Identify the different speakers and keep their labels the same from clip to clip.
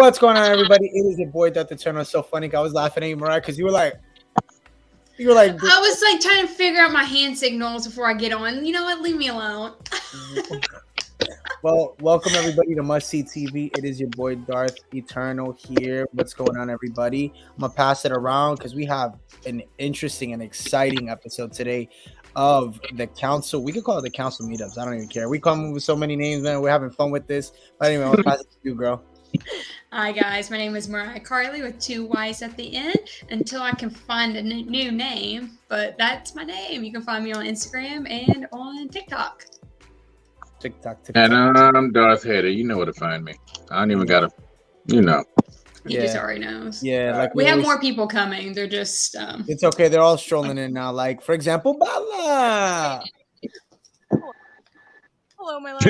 Speaker 1: What's going on, everybody? It is your boy, Dr. Turner. It's so funny. I was laughing at you, Mariah, because you were like,
Speaker 2: I was like trying to figure out my hand signals before I get on. You know what? Leave me alone.
Speaker 1: Well, welcome everybody to Must See TV. It is your boy Darth Eternal here. What's going on, everybody? I'm gonna pass it around because we have an interesting and exciting episode today of the council. We could call it the council meetups. I don't even care. We come with so many names, man. We're having fun with this. But anyway, I'm gonna pass it to you, girl.
Speaker 2: Hi guys, my name is Mariah Carly with 2 Y's at the end until I can find a new name, but that's my name. You can find me on Instagram and on TikTok.
Speaker 1: TikTok.
Speaker 3: And I'm Darth Hater. You know where to find me. I don't even gotta,
Speaker 2: He just already knows.
Speaker 1: Yeah, like
Speaker 2: we have more people coming. They're just
Speaker 1: It's okay. They're all strolling in now. Like, for example, Bella.
Speaker 4: Hello, my love.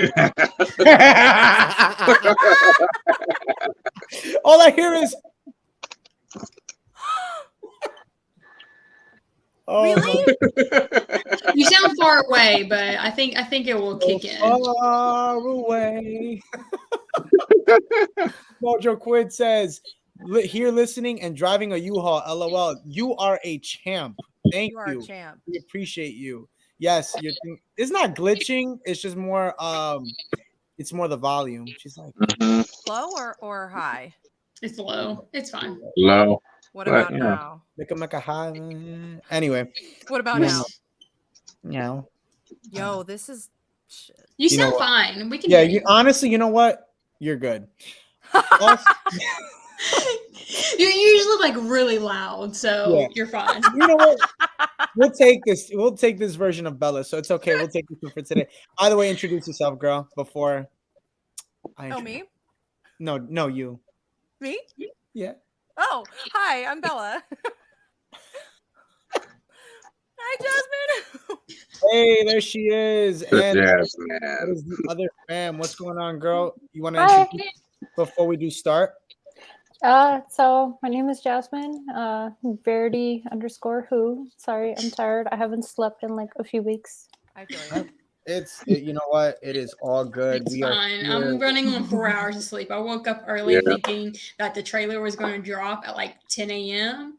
Speaker 1: All I hear is. Oh,
Speaker 4: Really?
Speaker 2: You sound far away, but I think it will kick in.
Speaker 1: Far away. Mojo Quid says, here listening and driving a U-Haul. LOL. You are a champ. Thank you.
Speaker 4: You are a champ.
Speaker 1: We appreciate you. Yes, it's not glitching. It's just more. It's more the volume. She's like
Speaker 4: Low or high?
Speaker 2: It's low. It's fine.
Speaker 3: Low.
Speaker 4: What about now?
Speaker 1: Make a high. Anyway.
Speaker 4: What about now?
Speaker 1: Yeah.
Speaker 4: Yo, this is shit.
Speaker 2: You sound fine. We can.
Speaker 1: Yeah. Honestly, you know what? You're good.
Speaker 2: You're usually like really loud, so you're fine.
Speaker 1: You know what? We'll take this. We'll take this version of Bella, so it's okay. We'll take this one for today. By the way, introduce yourself, girl. Before I
Speaker 4: me?
Speaker 1: No, you.
Speaker 4: Me?
Speaker 1: Yeah.
Speaker 4: Oh, hi, I'm Bella. Hi, Jasmine.
Speaker 1: Hey, there she is. And
Speaker 3: Jasmine.
Speaker 1: that is the other fam. What's going on, girl? You want to introduce before we do start?
Speaker 5: So my name is Jasmine, Verity _who. Sorry, I'm tired. I haven't slept in like a few weeks.
Speaker 4: I feel like
Speaker 1: You know what? It is all good.
Speaker 2: It's fine. I'm running on 4 hours of sleep. I woke up early thinking that the trailer was going to drop at like 10 a.m.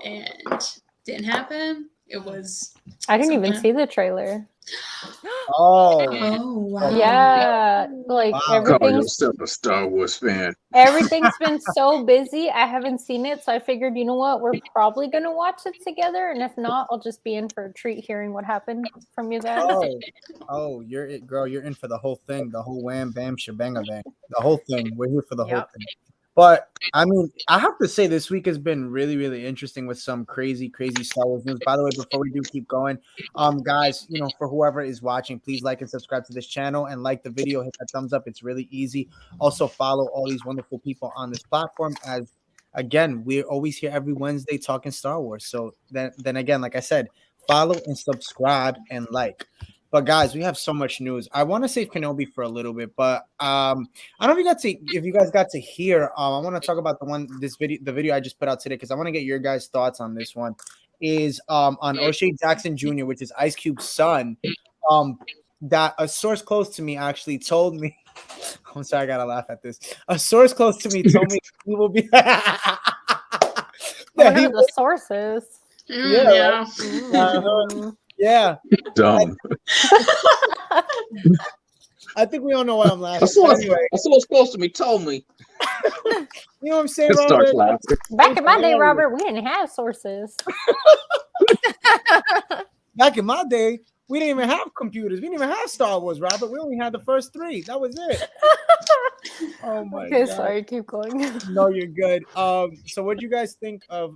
Speaker 2: and didn't happen. It was.
Speaker 5: I didn't even see the trailer.
Speaker 1: Oh
Speaker 2: wow.
Speaker 5: Yeah, like
Speaker 3: Call yourself a Star Wars fan.
Speaker 5: Everything's been so busy. I haven't seen it, so I figured, you know what, we're probably gonna watch it together, and if not, I'll just be in for a treat hearing what happened from you guys.
Speaker 1: Oh, you're it, girl. You're in for the whole thing, the whole wham bam shebang event, the whole thing. We're here for the whole thing. But I mean, I have to say this week has been really, really interesting with some crazy Star Wars news. By the way, before we do keep going, guys, for whoever is watching, please like and subscribe to this channel and like the video, hit that thumbs up. It's really easy. Also follow all these wonderful people on this platform, as again, we're always here every Wednesday talking Star Wars. So then again, like I said, follow and subscribe and like. But guys, we have so much news. I want to save Kenobi for a little bit, but I don't know if you guys got to hear. I want to talk about the video I just put out today, because I want to get your guys' thoughts on this one. Is on O'Shea Jackson Jr., which is Ice Cube's son. That a source close to me actually told me. I'm sorry, I gotta laugh at this. A source close to me told me he will be.
Speaker 5: The sources.
Speaker 1: Yeah. Yeah.
Speaker 3: Dumb.
Speaker 1: I think we all know why I'm laughing.
Speaker 3: That's what's supposed to be told me.
Speaker 1: You know what I'm saying, Robert?
Speaker 5: Back in my day, Robert, we didn't have sources.
Speaker 1: Back in my day, we didn't even have computers. We didn't even have Star Wars, Robert. We only had the first 3. That was it. Oh my God.
Speaker 5: Sorry, keep going.
Speaker 1: No, you're good. So what do you guys think of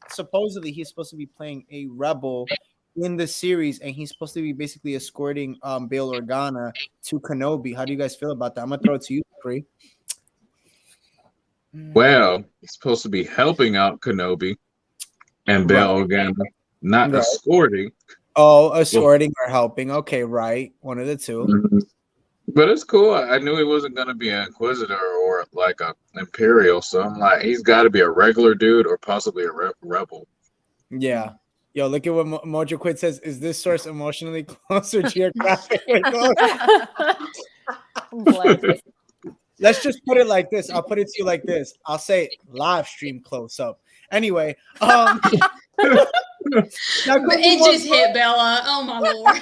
Speaker 1: supposedly he's supposed to be playing a rebel in the series, and he's supposed to be basically escorting Bail Organa to Kenobi. How do you guys feel about that? I'm gonna throw it to you, Pri.
Speaker 3: Well, he's supposed to be helping out Kenobi and Bail Organa, not escorting.
Speaker 1: Oh, escorting or helping. Okay, right. One of the two.
Speaker 3: Mm-hmm. But it's cool. I knew he wasn't going to be an Inquisitor or like a Imperial, so I'm like, he's got to be a regular dude or possibly a rebel.
Speaker 1: Yeah. Yo, look at what Mojo Quid says. Is this source emotionally close or geographically close? let's just put it like this. I'll put it to you like this. I'll say live stream close up. Anyway, now
Speaker 2: It just hit Bella. Oh my lord.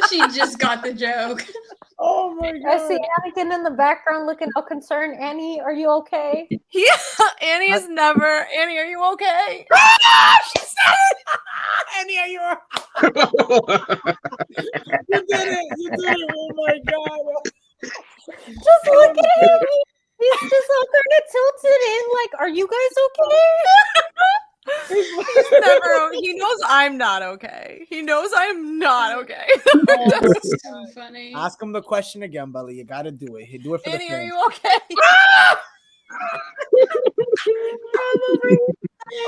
Speaker 2: She just got the joke.
Speaker 1: Oh my
Speaker 5: I
Speaker 1: god.
Speaker 5: see Anakin in the background looking all concerned. Annie, are you okay?
Speaker 4: Yeah, Annie is never. Annie, are you okay? She said it.
Speaker 1: Annie, are you? You did it! You did it! Oh my god!
Speaker 5: Just look at Annie. He's just all kind of tilted in, like, are you guys okay?
Speaker 4: He's never. He knows I'm not okay. He knows I'm not okay.
Speaker 1: Oh,
Speaker 2: That's so funny.
Speaker 1: ask him the question again, Bella. You gotta do it. Do it for
Speaker 4: Annie,
Speaker 1: the
Speaker 4: are
Speaker 1: fans.
Speaker 4: you okay?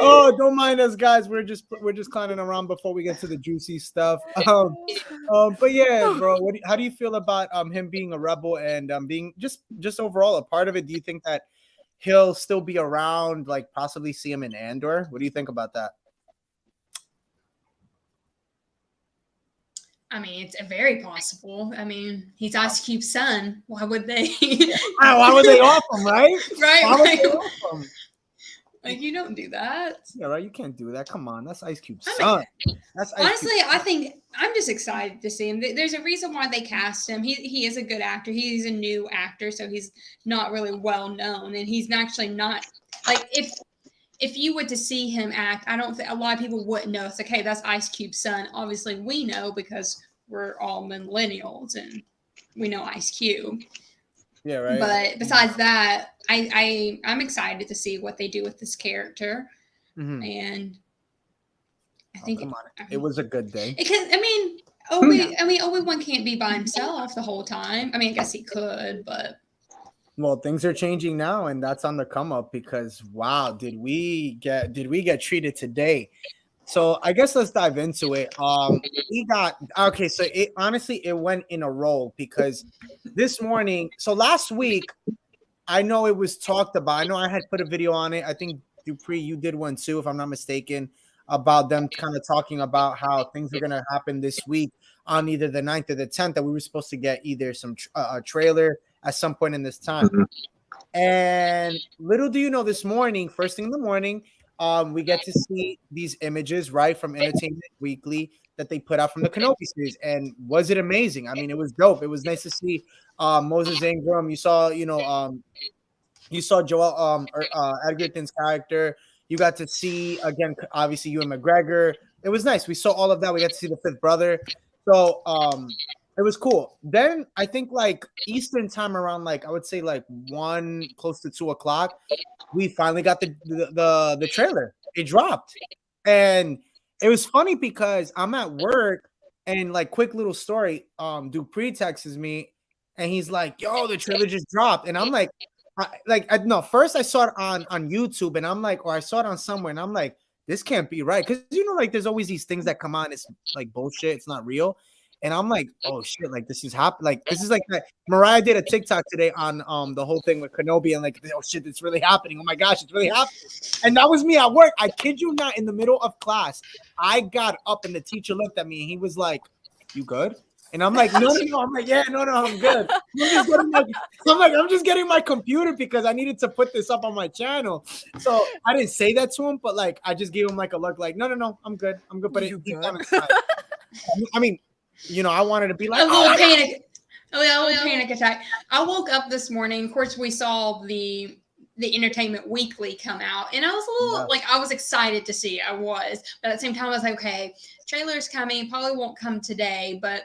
Speaker 1: Oh, don't mind us, guys. We're just clowning around before we get to the juicy stuff. But yeah, bro. How do you feel about him being a rebel and being just overall a part of it? Do you think that he'll still be around, like possibly see him in Andor? What do you think about that?
Speaker 2: I mean, it's very possible. I mean, he's Ice Cube's son. Why would they?
Speaker 1: Why would they off him, right?
Speaker 2: Right,
Speaker 1: Why would
Speaker 2: right.
Speaker 1: they off him?
Speaker 2: Like, you don't do that.
Speaker 1: Yeah, right. You can't do that. Come on, that's Ice Cube's
Speaker 2: I mean,
Speaker 1: son. That's Ice
Speaker 2: Honestly,
Speaker 1: Cube's
Speaker 2: I think I'm just excited to see him. There's a reason why they cast him. He is a good actor. He's a new actor, so he's not really well known, and he's actually not like if you were to see him act, I don't think a lot of people wouldn't know. It's like, hey, that's Ice Cube's son. Obviously, we know because we're all millennials and we know Ice Cube.
Speaker 1: Yeah, right.
Speaker 2: But besides that, I'm excited to see what they do with this character, and I think
Speaker 1: come on. It was a good day.
Speaker 2: Obi-Wan can't be by himself the whole time. I mean, I guess he could, but
Speaker 1: Well, things are changing now, and that's on the come up because wow, did we get treated today? So I guess let's dive into it. We got okay. So it honestly went in a row because this morning. So last week, I know it was talked about. I know I had put a video on it. I think Dupree, you did one too, if I'm not mistaken, about them kind of talking about how things are gonna happen this week on either the 9th or the 10th. That we were supposed to get either some a trailer at some point in this time. And little do you know, this morning, first thing in the morning, we get to see these images right from Entertainment Weekly that they put out from the Kenobi series. And was it amazing? I mean, it was dope. It was nice to see Moses Ingram. You saw Joel Edgerton's character. You got to see again, obviously, Ewan McGregor. It was nice. We saw all of that. We got to see the fifth brother. So it was cool. Then I think like Eastern time around, like I would say like 1 close to 2 o'clock, we finally got the trailer. It dropped. And it was funny because I'm at work and like quick little story, Dupree texts me and he's like, yo, the trailer just dropped. And I'm like, no, first I saw it on YouTube and I'm like, or I saw it on somewhere and I'm like, this can't be right. Because like there's always these things that come on, it's like bullshit, it's not real. And I'm like, oh shit, like this is happening. Like this is like that. Mariah did a TikTok today on the whole thing with Kenobi and like, oh shit, it's really happening. Oh my gosh, it's really happening. And that was me at work. I kid you not, in the middle of class, I got up and the teacher looked at me and he was like, you good? And I'm like, no. I'm like, yeah, no, I'm good. I'm just getting my computer because I needed to put this up on my channel. So I didn't say that to him, but like I just gave him like a look, like, no, I'm good. But it deep down inside, I mean, I wanted to be like
Speaker 2: a little panic attack. I woke up this morning. Of course, we saw the Entertainment Weekly come out, and I was a little I was excited to see it. I was, but at the same time, I was like, okay, trailer's coming. Probably won't come today, but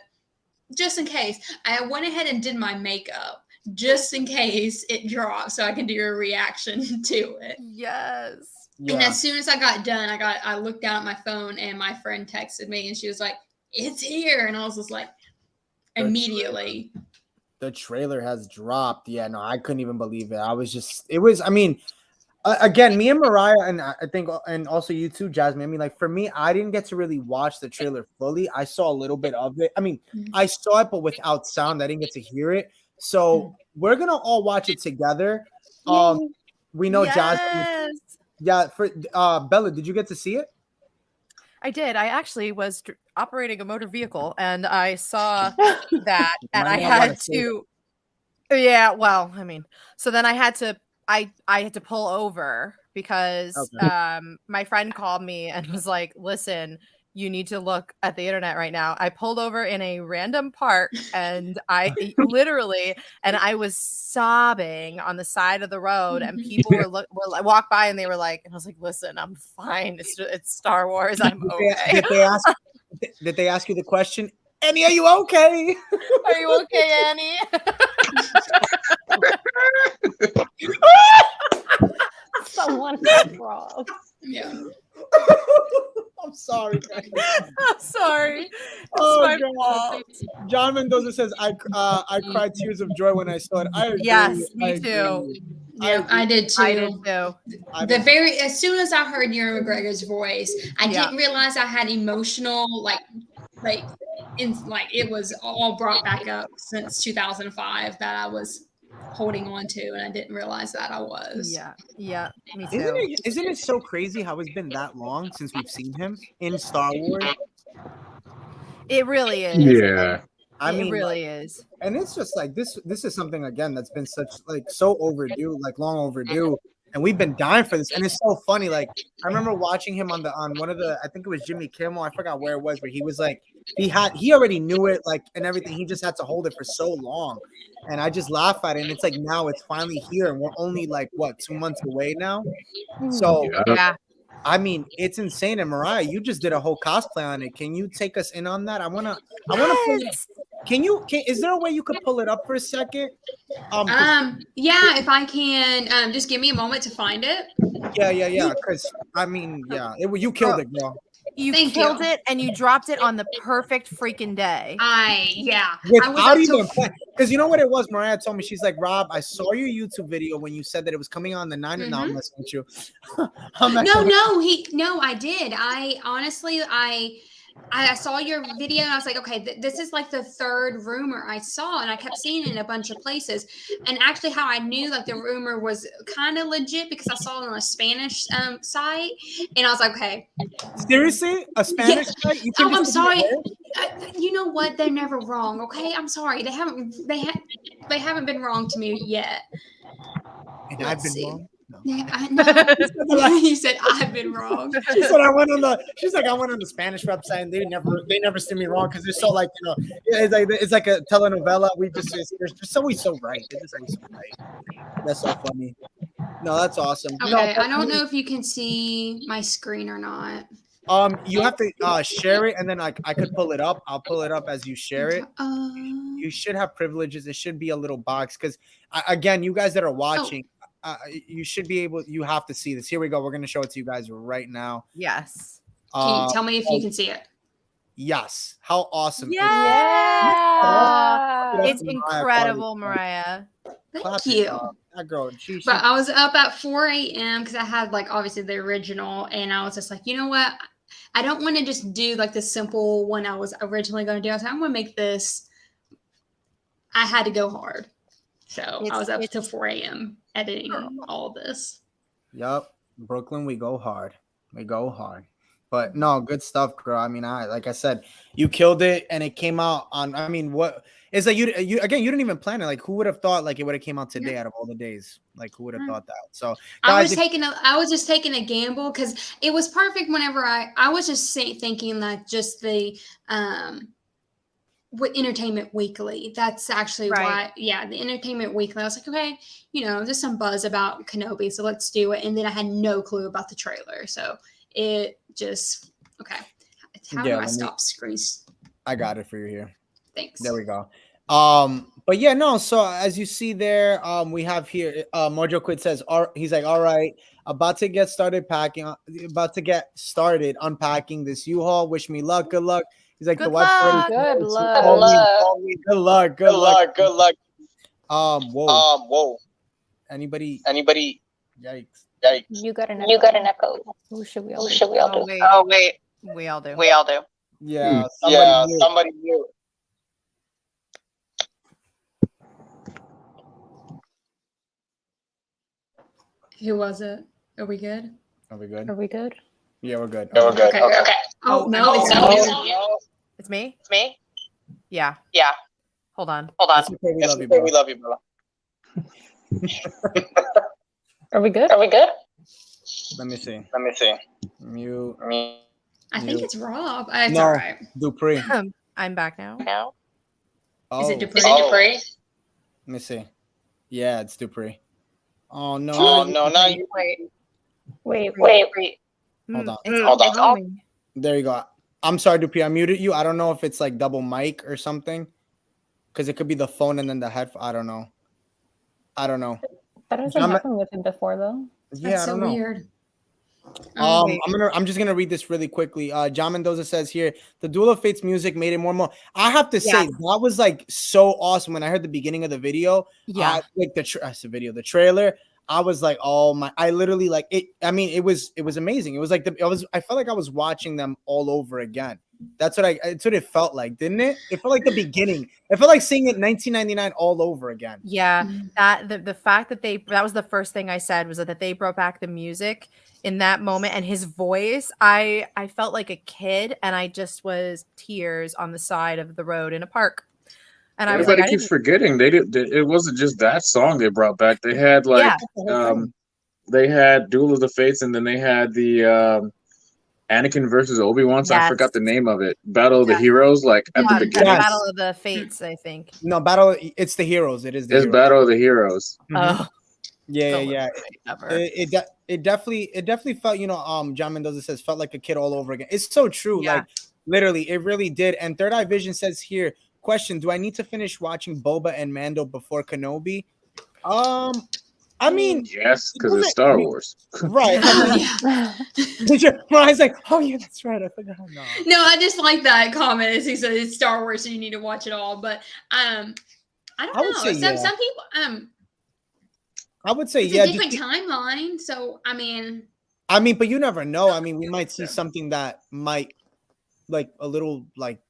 Speaker 2: just in case, I went ahead and did my makeup just in case it dropped, so I can do a reaction to it.
Speaker 4: Yes.
Speaker 2: Yeah. And as soon as I got done, I looked down at my phone, and my friend texted me, and she was like, it's here. And I was just like, immediately.
Speaker 1: The trailer has dropped. Yeah, no, I couldn't even believe it. I mean, again, me and Mariah, and I think, and also you too, Jasmine. I mean, like for me, I didn't get to really watch the trailer fully. I saw a little bit of it. I mean, I saw it, but without sound. I didn't get to hear it. So we're going to all watch it together. We know Jasmine. Yeah. For Bella, did you get to see it?
Speaker 4: I did. I actually was operating a motor vehicle and I saw that and I had to. Yeah, well, I mean, so then I had to pull over because my friend called me and was like, "Listen, you need to look at the internet right now." I pulled over in a random park and I literally I was sobbing on the side of the road and people were walk by and they were like, and I was like, "Listen, I'm fine. It's Star Wars. I'm okay."
Speaker 1: Did they ask you the question? Annie, are you okay?
Speaker 4: Are you okay, Annie?
Speaker 5: Someone got wrong.
Speaker 2: Yeah.
Speaker 1: I'm sorry, guys.
Speaker 4: I'm sorry. It's my fault.
Speaker 1: John Mendoza says, I cried tears of joy when I saw it. I agree.
Speaker 4: Yes, me too.
Speaker 2: Yeah, I did too.
Speaker 4: I did too.
Speaker 2: As soon as I heard Ewan McGregor's voice, I didn't realize I had emotional like it was all brought back up since 2005 that I was holding on to, and I didn't realize that I was.
Speaker 4: Yeah, me too.
Speaker 1: Isn't it so crazy how it's been that long since we've seen him in Star Wars?
Speaker 4: It really is.
Speaker 3: Yeah.
Speaker 1: I mean,
Speaker 4: it really is.
Speaker 1: And it's just like this is something again that's been such so overdue, long overdue. And we've been dying for this. And it's so funny. Like, I remember watching him on one of the, I think it was Jimmy Kimmel. I forgot where it was, where he was like, he already knew it, and everything. He just had to hold it for so long. And I just laugh at it. And it's like, now it's finally here. And we're only 2 months away now. So,
Speaker 4: yeah.
Speaker 1: I mean, it's insane. And Mariah, you just did a whole cosplay on it. Can you take us in on that? I want to, is there a way you could pull it up for a second?
Speaker 2: Yeah, if I can, just give me a moment to find it.
Speaker 1: Yeah. Because I mean, you killed it, girl.
Speaker 4: You killed it, and you dropped it on the perfect freaking day.
Speaker 1: Without even because you know what it was. Mariah told me, she's like, Rob, I saw your YouTube video when you said that it was coming on the 9 and I'm messing with you.
Speaker 2: No, I did. I honestly, I saw your video and I was like, okay, this is like the third rumor I saw, and I kept seeing it in a bunch of places. And actually, how I knew the rumor was kind of legit because I saw it on a Spanish site, and I was like, okay,
Speaker 1: seriously, a Spanish site?
Speaker 2: I'm sorry. You know what? They're never wrong. Okay, I'm sorry. They haven't been wrong to me yet.
Speaker 1: And I've been wrong. No.
Speaker 2: Yeah, I know. You said I've been wrong.
Speaker 1: She said I went on the Spanish website and they never see me wrong because they're so it's like a telenovela. They're just always so right. They're just always so right. That's so funny. No, that's awesome.
Speaker 2: Okay, I don't know if you can see my screen or not.
Speaker 1: You have to share it, and then I could pull it up. I'll pull it up as you share it. You should have privileges. It should be a little box because again, you guys that are watching. You should be able. You have to see this. Here we go. We're going to show it to you guys right now.
Speaker 4: Yes.
Speaker 2: Can you tell me if you can see it?
Speaker 1: Yes. How awesome!
Speaker 4: Yeah. It's incredible, Mariah.
Speaker 2: Thank you.
Speaker 1: That girl.
Speaker 2: But I was up at 4 a.m. because I had obviously the original, and I was just like, you know what? I don't want to just do the simple one I was originally going to do. I was like, I'm going to make this. I had to go hard. So I was up till 4 a.m. editing all this.
Speaker 1: Yep. Brooklyn, we go hard. But no, good stuff, girl. I mean, like I said, you killed it and it came out on, I mean, what is that? You didn't even plan it. Who would have thought it would have came out today out of all the days? Who would have thought that? So guys,
Speaker 2: I was just taking a gamble because it was perfect whenever I was just thinking just the, with Entertainment Weekly. That's actually why, the Entertainment Weekly. I was like, okay, there's some buzz about Kenobi, so let's do it. And then I had no clue about the trailer, so it just okay. How do I stop screens?
Speaker 1: I got it for you here.
Speaker 2: Thanks.
Speaker 1: There we go. But yeah, no. So as you see there, we have here. Mojo Quid says, he's like, all right, about to get started unpacking this U-Haul. Wish me luck. Good luck. He's like,
Speaker 5: good luck.
Speaker 1: Good luck. Whoa. Anybody? Yikes.
Speaker 5: You got an echo. Who should we all do?
Speaker 4: Oh, wait. We all do.
Speaker 1: Yeah. Somebody knew.
Speaker 2: Who was it? Are we good?
Speaker 1: Are we good?
Speaker 5: Yeah, we're good.
Speaker 2: Okay. Oh, no, it's not me.
Speaker 4: It's me? Yeah. Hold on.
Speaker 1: It's okay, we love you, bro.
Speaker 5: Are we good?
Speaker 1: Let me see. Mute.
Speaker 2: I think it's Rob. It's
Speaker 1: No,
Speaker 2: all right.
Speaker 1: Dupree.
Speaker 4: I'm back now.
Speaker 1: Oh,
Speaker 2: Is it Dupree?
Speaker 1: let me see. Yeah, it's Dupree. Oh no!
Speaker 5: Wait.
Speaker 1: Hold on.
Speaker 4: It's on me.
Speaker 1: There you go. I'm sorry, Dupree. I muted you. I don't know if it's like double mic or something, because it could be the phone and then the headphone. I don't know.
Speaker 5: That hasn't happened with him before, though.
Speaker 1: Yeah,
Speaker 2: That's
Speaker 1: I
Speaker 2: so
Speaker 1: don't know.
Speaker 2: weird.
Speaker 1: I'm just gonna read this really quickly. John Mendoza says here, the Duel of Fates music made it more. I have to say that was like so awesome when I heard the beginning of the video.
Speaker 4: Yeah,
Speaker 1: like the trailer. I was like, oh my! I literally like it. I mean, it was amazing. It was like I felt like I was watching them all over again. That's what it felt like, didn't it? It felt like the beginning. It felt like seeing it 1999 all over again.
Speaker 4: Yeah, that the fact that that was the first thing I said was that they brought back the music in that moment and his voice. I felt like a kid, and I just was tears on the side of the road in a park. And
Speaker 3: everybody keeps forgetting it wasn't just that song they brought back. They had they had Duel of the Fates, and then they had the Anakin versus Obi-Wan. So I forgot the name of it. Battle of the Heroes, like at the beginning.
Speaker 4: Battle of the Fates, I think.
Speaker 1: No, it's the Heroes. It's
Speaker 3: Battle of the Heroes.
Speaker 4: Oh.
Speaker 1: Yeah. It definitely felt, John Mendoza says felt like a kid all over again. It's so true. Yeah. Like literally, it really did. And Third Eye Vision says here, question: do I need to finish watching Boba and Mando before Kenobi? I mean,
Speaker 3: yes, because it's Star Wars,
Speaker 1: right? I was like, oh yeah, that's right. I forgot.
Speaker 2: No, I just like that comment. As he said, it's Star Wars, so you need to watch it all. But I don't know. Some people,
Speaker 1: I would say
Speaker 2: it's a different timeline. So I mean,
Speaker 1: but you never know. I mean, we might see something that might like a little like.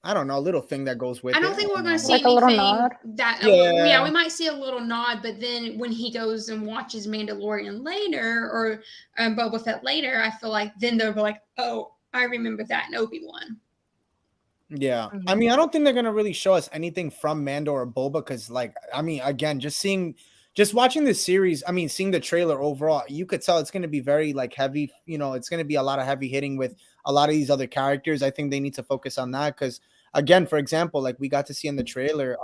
Speaker 1: I don't know, a little thing that goes with it.
Speaker 2: I don't think we're going to see
Speaker 5: like
Speaker 2: anything
Speaker 5: a little nod.
Speaker 2: Yeah, we might see a little nod, but then when he goes and watches Mandalorian later or Boba Fett later, I feel like then they'll be like, oh, I remember that in Obi-Wan.
Speaker 1: Yeah. I mean, I don't think they're going to really show us anything from Mando or Boba because, like, I mean, again, just watching this series, I mean, seeing the trailer overall, you could tell it's going to be very, like, heavy. It's going to be a lot of heavy hitting with a lot of these other characters. I think they need to focus on that because, again, for example, like we got to see in the trailer,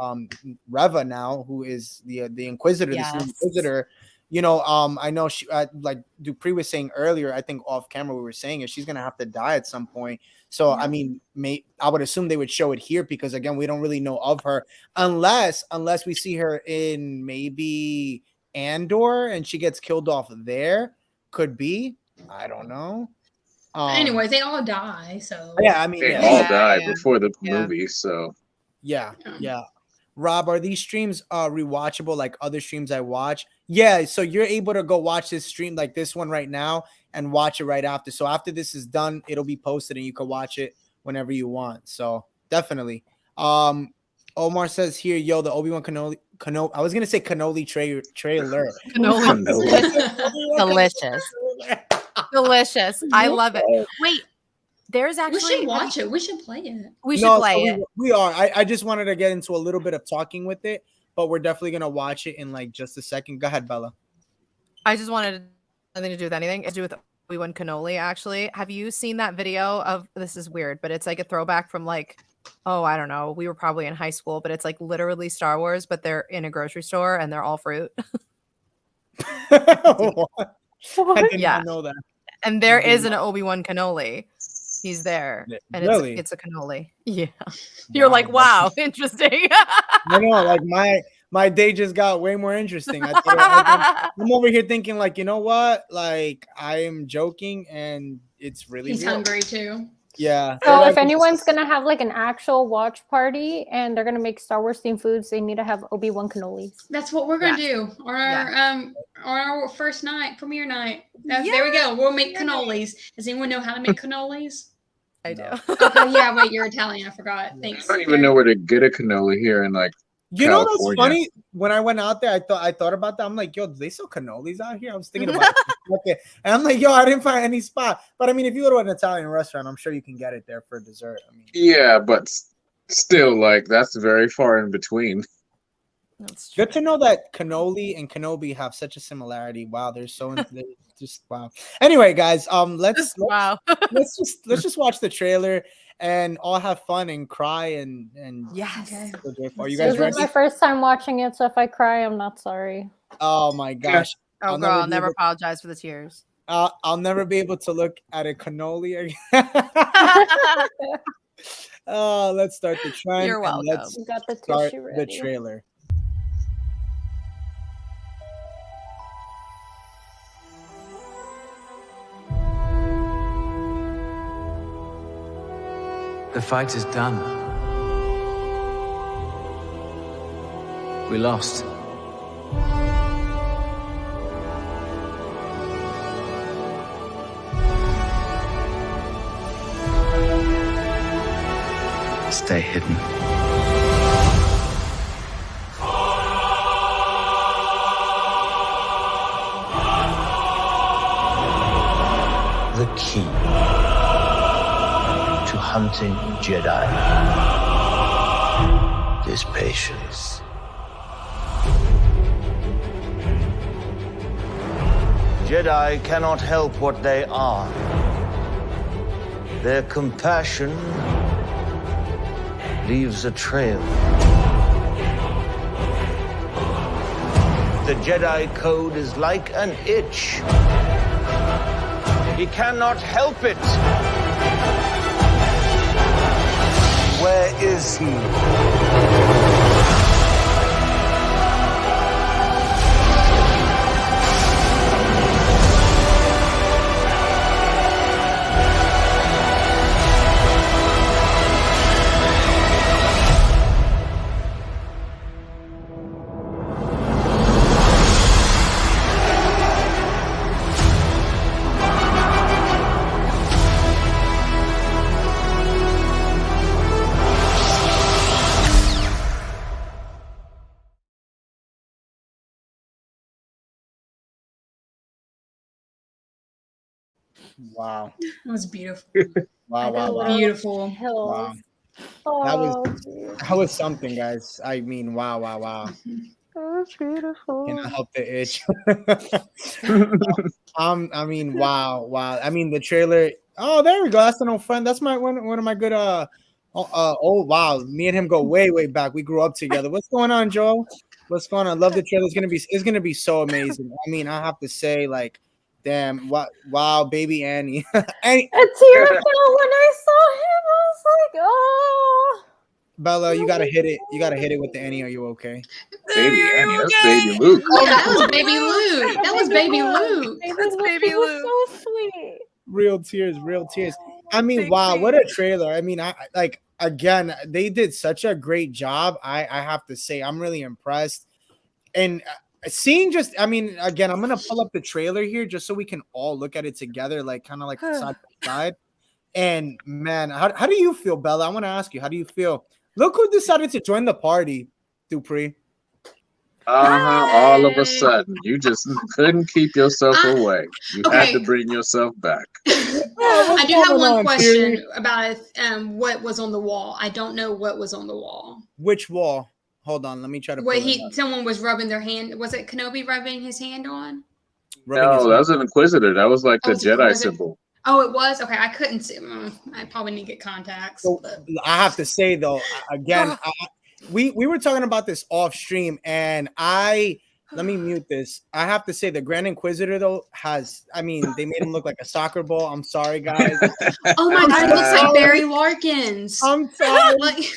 Speaker 1: Reva now, who is the Inquisitor, the Inquisitor. I know she, like Dupree was saying earlier, I think off camera we were saying it, she's gonna have to die at some point. So I mean, I would assume they would show it here because again, we don't really know of her unless we see her in maybe Andor and she gets killed off there. Could be. I don't know.
Speaker 2: Anyway, they all die. So
Speaker 1: yeah, I mean,
Speaker 3: they all die before the movie. So
Speaker 1: yeah. Rob, are these streams rewatchable like other streams I watch? Yeah, so you're able to go watch this stream like this one right now and watch it right after. So after this is done, it'll be posted and you can watch it whenever you want. So definitely. Omar says here, yo, the Obi-Wan Kenobi. I was gonna say cannoli trailer.
Speaker 4: Delicious. I love it. Wait. There's actually
Speaker 2: we should watch it. We should play it.
Speaker 4: We should play it.
Speaker 1: We are. I just wanted to get into a little bit of talking with it, but we're definitely gonna watch it in like just a second. Go ahead, Bella.
Speaker 4: I just wanted nothing to do with anything. It's to do with Obi-Wan Kenobi. Actually, have you seen that video of? This is weird, but it's like a throwback from like, oh, I don't know. We were probably in high school, but it's like literally Star Wars, but they're in a grocery store and they're all fruit.
Speaker 1: What? I did not know that.
Speaker 4: And there is an Obi-Wan Kenobi. He's there, and
Speaker 1: really?
Speaker 4: it's a cannoli. Yeah, you're like, wow, interesting.
Speaker 1: I know, like my day just got way more interesting. I'm over here thinking, like, you know what? Like, I am joking, and it's really
Speaker 2: he's
Speaker 1: real.
Speaker 2: hungry too.
Speaker 1: Yeah.
Speaker 5: So if anyone's gonna have like an actual watch party and they're gonna make Star Wars themed foods, they need to have Obi-Wan cannolis.
Speaker 2: That's what we're gonna do on our first night, premiere night. There we go. We'll make cannolis. Does anyone know how to make cannolis?
Speaker 4: I do.
Speaker 2: Okay, yeah, wait, you're Italian. I forgot. Thanks.
Speaker 3: I don't even know where to get a cannoli here in like California.
Speaker 1: What's funny? When I went out there, I thought about that. I'm like, yo, do they sell cannolis out here? I was thinking about it. And I'm like, yo, I didn't find any spot. But I mean, if you go to an Italian restaurant, I'm sure you can get it there for dessert. I mean,
Speaker 3: yeah, but still, like that's very far in between.
Speaker 4: That's true.
Speaker 1: Good to know that Cannoli and Kenobi have such a similarity. Wow, they're so just wow. Anyway, guys, let's just watch the trailer and all have fun and cry and
Speaker 4: yes.
Speaker 2: Okay.
Speaker 1: Are you
Speaker 5: This
Speaker 1: guys
Speaker 5: is
Speaker 1: ready?
Speaker 5: my first time watching it, so if I cry, I'm not sorry.
Speaker 1: Oh my gosh.
Speaker 4: Oh, girl, I'll never apologize for the tears.
Speaker 1: I'll never be able to look at a cannoli again. Let's start the trend.
Speaker 4: You're welcome.
Speaker 1: Let's
Speaker 5: You got the
Speaker 1: start
Speaker 5: tissue
Speaker 1: the
Speaker 5: ready.
Speaker 1: trailer.
Speaker 6: The fight is done. We lost. Stay hidden.
Speaker 7: The key to hunting Jedi is patience. Jedi cannot help what they are. Their compassion leaves a trail. The Jedi Code is like an itch. He cannot help it. Where is he?
Speaker 1: Wow.
Speaker 2: That was beautiful.
Speaker 1: Wow.
Speaker 2: Beautiful.
Speaker 1: Wow.
Speaker 5: Oh,
Speaker 1: That was something, guys. I mean, wow.
Speaker 5: that's beautiful.
Speaker 1: Can I help the itch? I mean, wow. I mean, the trailer. Oh, there we go. That's an old friend. That's my one of my good. Oh wow. Me and him go way back. We grew up together. What's going on, Joe? What's going on? Love the trailer. It's gonna be so amazing. I mean, I have to say, like, damn, wow, baby Annie.
Speaker 5: A tear fell when I saw him. I was like, oh.
Speaker 1: Bella, you gotta hit it. You gotta hit it with the Annie. Are you okay?
Speaker 3: Baby Annie, that's baby Luke.
Speaker 2: Yeah, that was baby Luke. That was baby Luke.
Speaker 4: That's baby Luke.
Speaker 5: So sweet.
Speaker 1: Real tears. I mean, wow, what a trailer. I mean, I like, again, they did such a great job. I have to say, I'm really impressed. And seeing just, I mean, again, I'm gonna pull up the trailer here just so we can all look at it together, like kind of like side by side. And man, how do you feel, Bella? I want to ask you, how do you feel? Look who decided to join the party, Dupree.
Speaker 3: All of a sudden, you just couldn't keep yourself away. You had to bring yourself back.
Speaker 2: I do have one question about what was on the wall. I don't know what was on the wall.
Speaker 1: Which wall? Hold on, let me try to.
Speaker 2: Wait, someone was rubbing their hand. Was it Kenobi rubbing his hand on?
Speaker 3: No, that was an Inquisitor. That was like the Jedi symbol.
Speaker 2: Oh, it was? Okay, I couldn't see. I probably need to get contacts.
Speaker 1: So, I have to say, though, again, we were talking about this off stream, and let me mute this. I have to say, the Grand Inquisitor, though, they made him look like a soccer ball. I'm sorry, guys.
Speaker 2: Oh my God, it looks like Barry Larkins.
Speaker 1: I'm sorry.
Speaker 2: Like,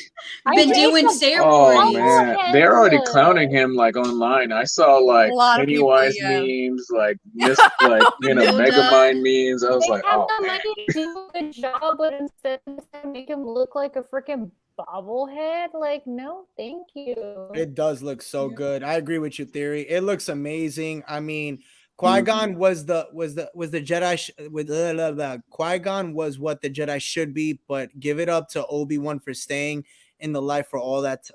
Speaker 2: been doing steroids.
Speaker 3: Oh, man. They're already clowning him, like, online. I saw, like, Pennywise memes, like, Megamind memes. I was
Speaker 5: they
Speaker 3: like,
Speaker 5: have
Speaker 3: oh,
Speaker 5: the
Speaker 3: man.
Speaker 5: money to do a good job, but instead make him look like a freaking bobblehead. Like, no, thank you.
Speaker 1: It does look so good. I agree with your theory. It looks amazing. I mean, Qui-Gon was the Jedi Qui-Gon was what the Jedi should be, but give it up to Obi-Wan for staying in the life for all that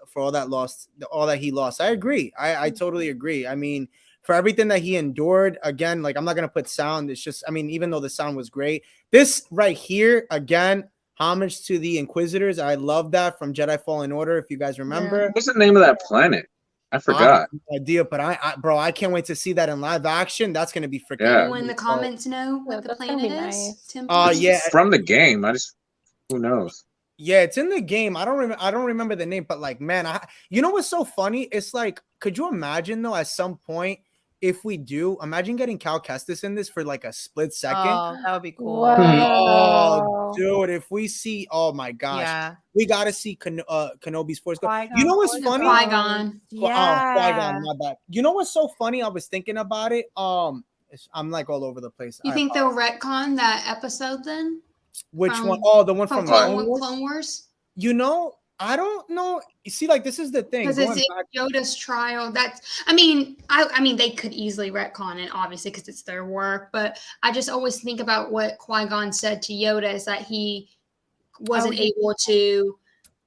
Speaker 1: he lost. I agree. I totally agree. I mean, for everything that he endured, again, like, I'm not gonna put sound. It's just, I mean, even though the sound was great, this right here, again, homage to the Inquisitors. I love that from Jedi Fallen Order, if you guys remember.
Speaker 3: What's the name of that planet? I forgot.
Speaker 1: No idea, but bro, I can't wait to see that in live action. That's gonna be freaking.
Speaker 3: Yeah.
Speaker 2: Anyone in the comments know what the
Speaker 5: that's
Speaker 2: plan
Speaker 5: gonna be
Speaker 2: is?
Speaker 5: nice.
Speaker 2: Tim,
Speaker 1: Yeah.
Speaker 3: From the game. Who knows?
Speaker 1: Yeah, it's in the game. I don't remember the name, but like, man, you know what's so funny? It's like, could you imagine though, at some point, if we do, imagine getting Cal Kestis in this for like a split second.
Speaker 4: Oh, that would be cool.
Speaker 1: Oh, dude, if we see, oh my gosh,
Speaker 4: Yeah.
Speaker 1: we gotta see Kenobi's Force Ghost.
Speaker 4: Qui-Gon,
Speaker 1: You know what's funny?
Speaker 2: Qui-Gon.
Speaker 4: Yeah.
Speaker 1: Qui-Gon, my bad. You know what's so funny? I was thinking about it. I'm like all over the place.
Speaker 2: You think they'll retcon that episode then?
Speaker 1: Which one? Oh, the one from
Speaker 2: Clone Wars.
Speaker 1: You know, I don't know. You see, like, this is the thing.
Speaker 2: Because it's Yoda's trial. I mean, they could easily retcon it, obviously, because it's their work. But I just always think about what Qui-Gon said to Yoda is that he wasn't able to.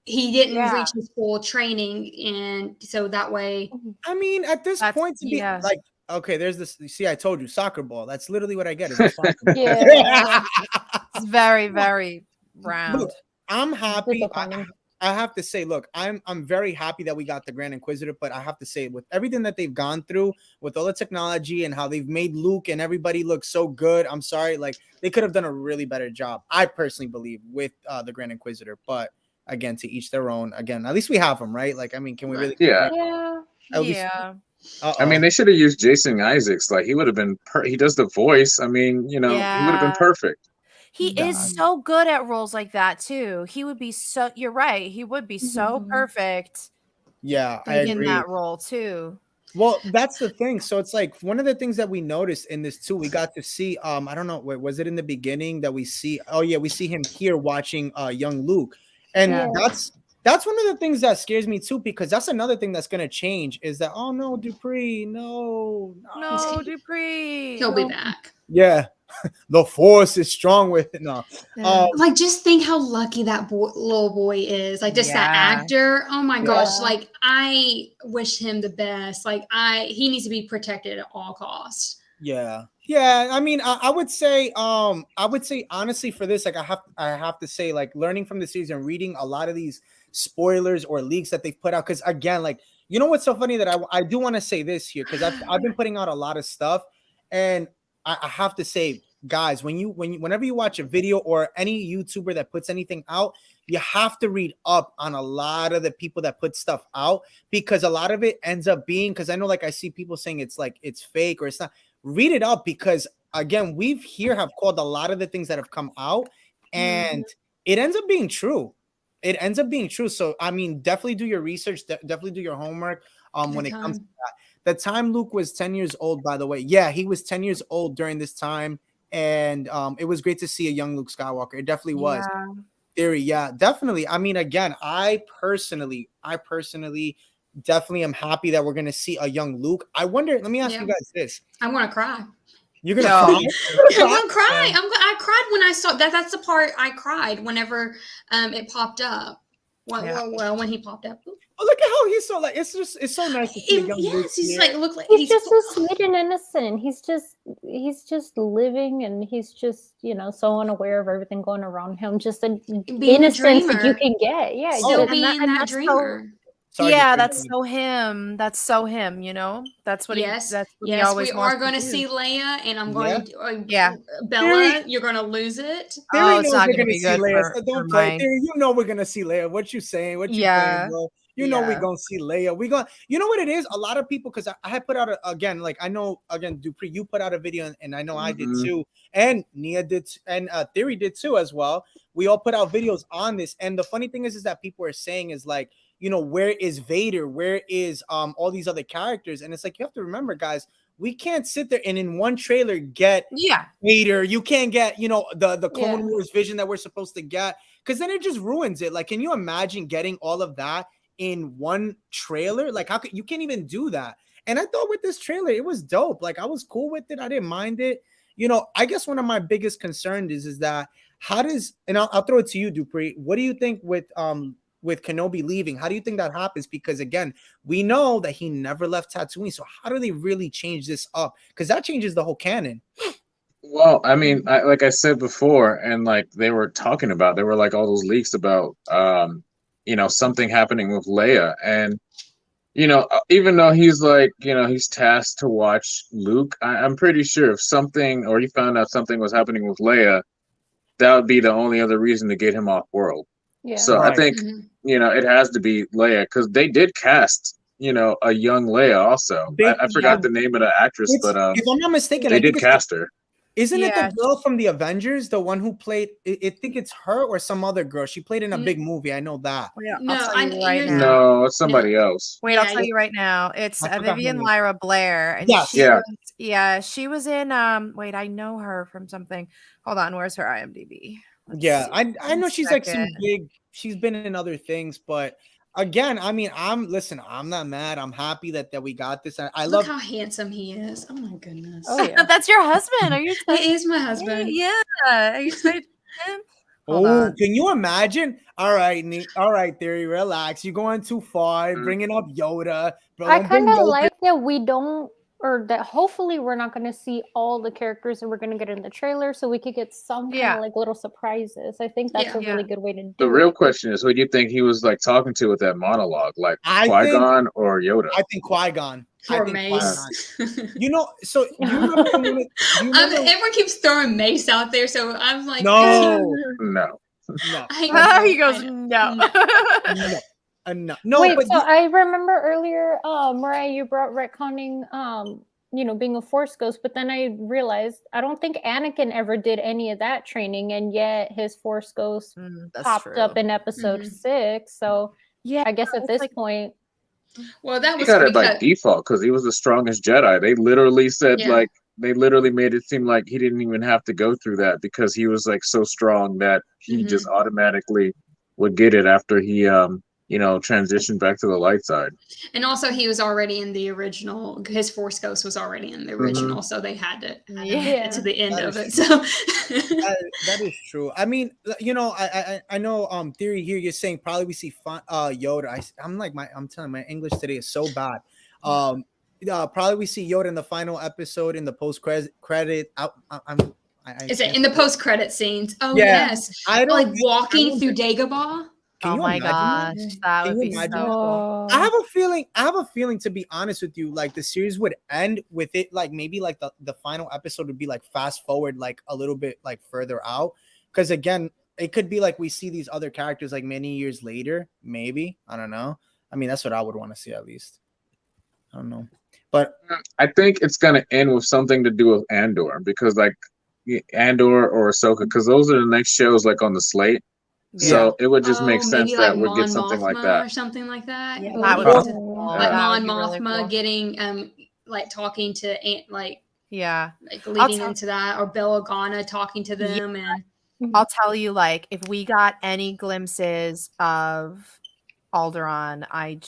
Speaker 2: He didn't reach his full training, and so that way.
Speaker 1: I mean, at this point, to be like, okay, there's this. You see, I told you, soccer ball. That's literally what I get. Is a soccer ball.
Speaker 4: It's very, very round.
Speaker 1: Look, I'm happy. I have to say, look, I'm very happy that we got the Grand Inquisitor, but I have to say, with everything that they've gone through, with all the technology and how they've made Luke and everybody look so good, I'm sorry, like they could have done a really better job. I personally believe with the Grand Inquisitor, but again, to each their own. Again, at least we have them, right? Like, I mean, can we really?
Speaker 3: Yeah. I mean, they should have used Jason Isaacs. Like, he would have been. He does the voice. I mean, you know, he would have been perfect.
Speaker 4: He is so good at roles like that too. He would be so. You're right. He would be so perfect.
Speaker 1: Yeah, I agree.
Speaker 4: In that role too.
Speaker 1: Well, that's the thing. So it's like one of the things that we noticed in this too. We got to see. I don't know. Was it in the beginning that we see? Oh yeah, we see him here watching young Luke, and that's one of the things that scares me too, because that's another thing that's gonna change. Is that no, Dupree, no,
Speaker 4: Dupree,
Speaker 2: he'll be back.
Speaker 1: Yeah. The Force is strong with it. No,
Speaker 2: like just think how lucky that little boy is. Like just that actor. Oh my gosh! Like I wish him the best. Like he needs to be protected at all costs.
Speaker 1: Yeah. I mean, I would say honestly for this, like I have to say, like learning from the series and reading a lot of these spoilers or leaks that they've put out. Because again, like you know what's so funny that I do want to say this here because I've been putting out a lot of stuff and. I have to say, guys, whenever you watch a video or any YouTuber that puts anything out, you have to read up on a lot of the people that put stuff out because a lot of it ends up being because I know like I see people saying it's like it's fake or it's not. Read it up because again, have called a lot of the things that have come out and it ends up being true. So I mean, definitely do your research, definitely do your homework when it comes to that. The time Luke was 10 years old, by the way. Yeah, he was 10 years old during this time. And it was great to see a young Luke Skywalker. It definitely was. Theory, yeah, definitely. I mean, again, I personally definitely am happy that we're going to see a young Luke. I wonder, let me ask you guys this.
Speaker 2: I'm going to cry.
Speaker 1: You're going to cry?
Speaker 2: I'm going to cry. I cried when I saw that. That's the part I cried whenever it popped up. Well, when he popped up.
Speaker 1: Oh, look at how he's so like it's so nice to see a young Luke.
Speaker 2: He's like
Speaker 5: he's just so sweet and innocent. He's just living and he's just, so unaware of everything going around him. Just an innocence that you can get. Yeah.
Speaker 2: Still being that dreamer.
Speaker 4: That's so him. That's so him, That's what he always wants.
Speaker 2: We are going to see Leia, and I'm going to Bella, you're going to lose it.
Speaker 4: It's not going to be good
Speaker 1: Leia, so don't play. Theory, we're going to see Leia. What you saying? What you saying, bro? We're going to see Leia. You know what it is? A lot of people, because I had put out, I know, Dupree, you put out a video, and I know I did too, and Nia did, and Theory did too as well. We all put out videos on this, and the funny thing is that people are saying is like, where is Vader? Where is all these other characters? And it's like, you have to remember, guys, we can't sit there and in one trailer get Vader. You can't get, the Clone Wars vision that we're supposed to get, because then it just ruins it. Like, can you imagine getting all of that in one trailer? Like, how could you can't even do that? And I thought with this trailer, it was dope. Like, I was cool with it. I didn't mind it. I guess one of my biggest concerns is that and I'll throw it to you, Dupree. What do you think with Kenobi leaving? How do you think that happens? Because again, we know that he never left Tatooine. So how do they really change this up? Because that changes the whole canon.
Speaker 3: Well, I mean, like I said before, and like they were talking about, there were like all those leaks about, something happening with Leia. And even though he's like, he's tasked to watch Luke, I'm pretty sure if something, or he found out something was happening with Leia, that would be the only other reason to get him off world.
Speaker 5: Yeah.
Speaker 3: So I think, it has to be Leia, because they did cast, a young Leia also. I forgot the name of the actress, but
Speaker 1: if I'm not mistaken,
Speaker 3: they did cast her.
Speaker 1: Isn't it the girl from the Avengers, the one who played? I think it's her or some other girl. She played in a big movie. I know that.
Speaker 4: Yeah,
Speaker 3: No, it's somebody else.
Speaker 4: Wait, I'll tell you right now. It's Vivian Lyra Blair. And she was in. Wait, I know her from something. Hold on, where's her IMDb?
Speaker 1: I know she's like some big. She's been in other things, but. Again, I mean, I'm not mad. I'm happy that we got this. I
Speaker 2: love how handsome he is. Oh my goodness.
Speaker 4: Oh yeah. That's your husband. Are you excited?
Speaker 2: He is my husband.
Speaker 4: Yeah. Are you excited for him?
Speaker 1: Can you imagine? All right, Theory, relax. You're going too far, bringing up Yoda. Bro,
Speaker 5: I kind of like that we don't, or that hopefully we're not going to see all the characters that we're going to get in the trailer, so we could get some kind of like little surprises. I think that's a really good way to do it.
Speaker 3: The real question is, who do you think he was like talking to with that monologue? Like Qui-Gon or Yoda?
Speaker 1: I think Qui-Gon.
Speaker 2: Poor Mace.
Speaker 1: So you remember
Speaker 2: everyone keeps throwing Mace out there, so I'm like,
Speaker 3: no.
Speaker 4: He goes, no.
Speaker 1: No.
Speaker 5: Wait, so I remember earlier, Mariah, you brought retconning, being a Force ghost, but then I realized I don't think Anakin ever did any of that training, and yet his Force ghost popped up in Episode 6. So I guess at this point,
Speaker 2: well, that was
Speaker 3: he got it by default because he was the strongest Jedi. They literally said they literally made it seem like he didn't even have to go through that because he was like so strong that he just automatically would get it after he transitioned back to the light side.
Speaker 2: And also he was already in the original, his Force Ghost was already in the original, so they had to get to the end of it. So
Speaker 1: that is true. I mean, I know Theory here, you're saying probably we see Yoda. I'm telling you, my English today is so bad. Probably we see Yoda in the final episode in the post-credit.
Speaker 2: Is it in the post-credit scenes? Oh yes. Walking through Dagobah.
Speaker 4: Oh my gosh, that would be so cool.
Speaker 1: I have a feeling, to be honest with you, like the series would end with it, like maybe like the final episode would be like fast forward like a little bit like further out, because again, it could be like we see these other characters like many years later, maybe. I don't know. I mean, that's what I would want to see at least. I don't know, but
Speaker 3: I think it's gonna end with something to do with Andor, because like Andor or Ahsoka, because those are the next shows like on the slate. So it would just make sense that we'd get something like that,
Speaker 2: or something like that.
Speaker 4: Yeah,
Speaker 2: like Mon Mothma getting like talking to like leading into that, or Bell Organa talking to them, and
Speaker 4: I'll tell you, like, if we got any glimpses of Alderaan, I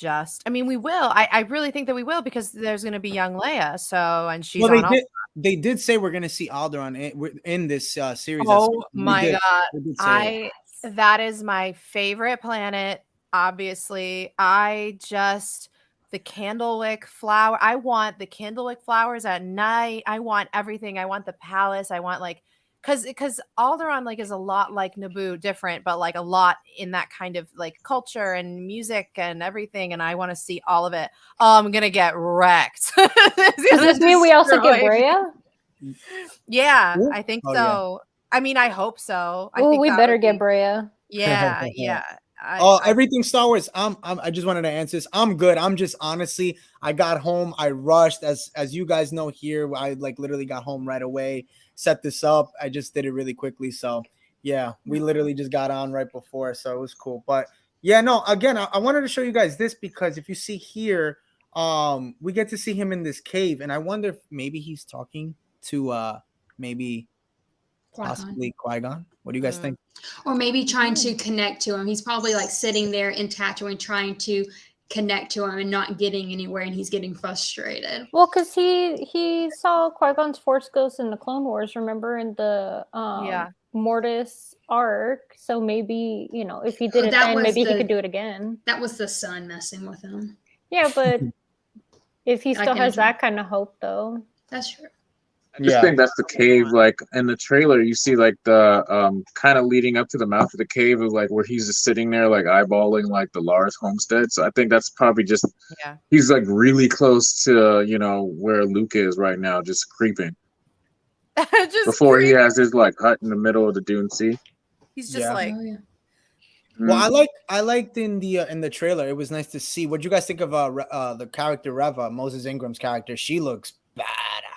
Speaker 4: mean, we will. I really think that we will, because there's going to be young Leia. So, and she's
Speaker 1: they did say we're going to see Alderaan in this series.
Speaker 4: Oh my God. That is my favorite planet, obviously. The candlewick flower. I want the candlewick flowers at night. I want everything. I want the palace. I want because Alderaan like is a lot like Naboo, different, but like a lot in that kind of like culture and music and everything. And I want to see all of it. Oh, I'm gonna get wrecked.
Speaker 5: Does this mean we also get Rhea?
Speaker 4: Yeah, I think so. Yeah. I mean, I hope so. I think
Speaker 5: we better get Brea.
Speaker 4: Yeah.
Speaker 1: Everything Star Wars. I just wanted to answer this. I'm good. I'm just honestly, I got home. I rushed, as you guys know here. I like literally got home right away. Set this up. I just did it really quickly. So yeah, we literally just got on right before. So it was cool. But yeah, no. Again, I wanted to show you guys this because if you see here, we get to see him in this cave, and I wonder if maybe he's talking to maybe. Possibly Qui-Gon. What do you guys think?
Speaker 2: Or maybe trying to connect to him. He's probably like sitting there in Tatooine trying to connect to him and not getting anywhere, and he's getting frustrated.
Speaker 5: Well, because he saw Qui-Gon's Force Ghost in the Clone Wars, remember, in the Mortis arc. So maybe, if he did it then, maybe he could do it again.
Speaker 2: That was the sun messing with him.
Speaker 5: Yeah, but if he still has that kind of hope, though.
Speaker 2: That's true.
Speaker 3: I just think that's the cave. Like in the trailer, you see like the kind of leading up to the mouth of the cave of like where he's just sitting there like eyeballing like the Lars homestead. So I think that's probably just he's like really close to where Luke is right now, just creeping. Before he has his like hut in the middle of the Dune Sea.
Speaker 4: He's just like.
Speaker 2: Oh, yeah.
Speaker 1: Well, I liked in the trailer. It was nice to see. What do you guys think of the character Reva, Moses Ingram's character? She looks badass.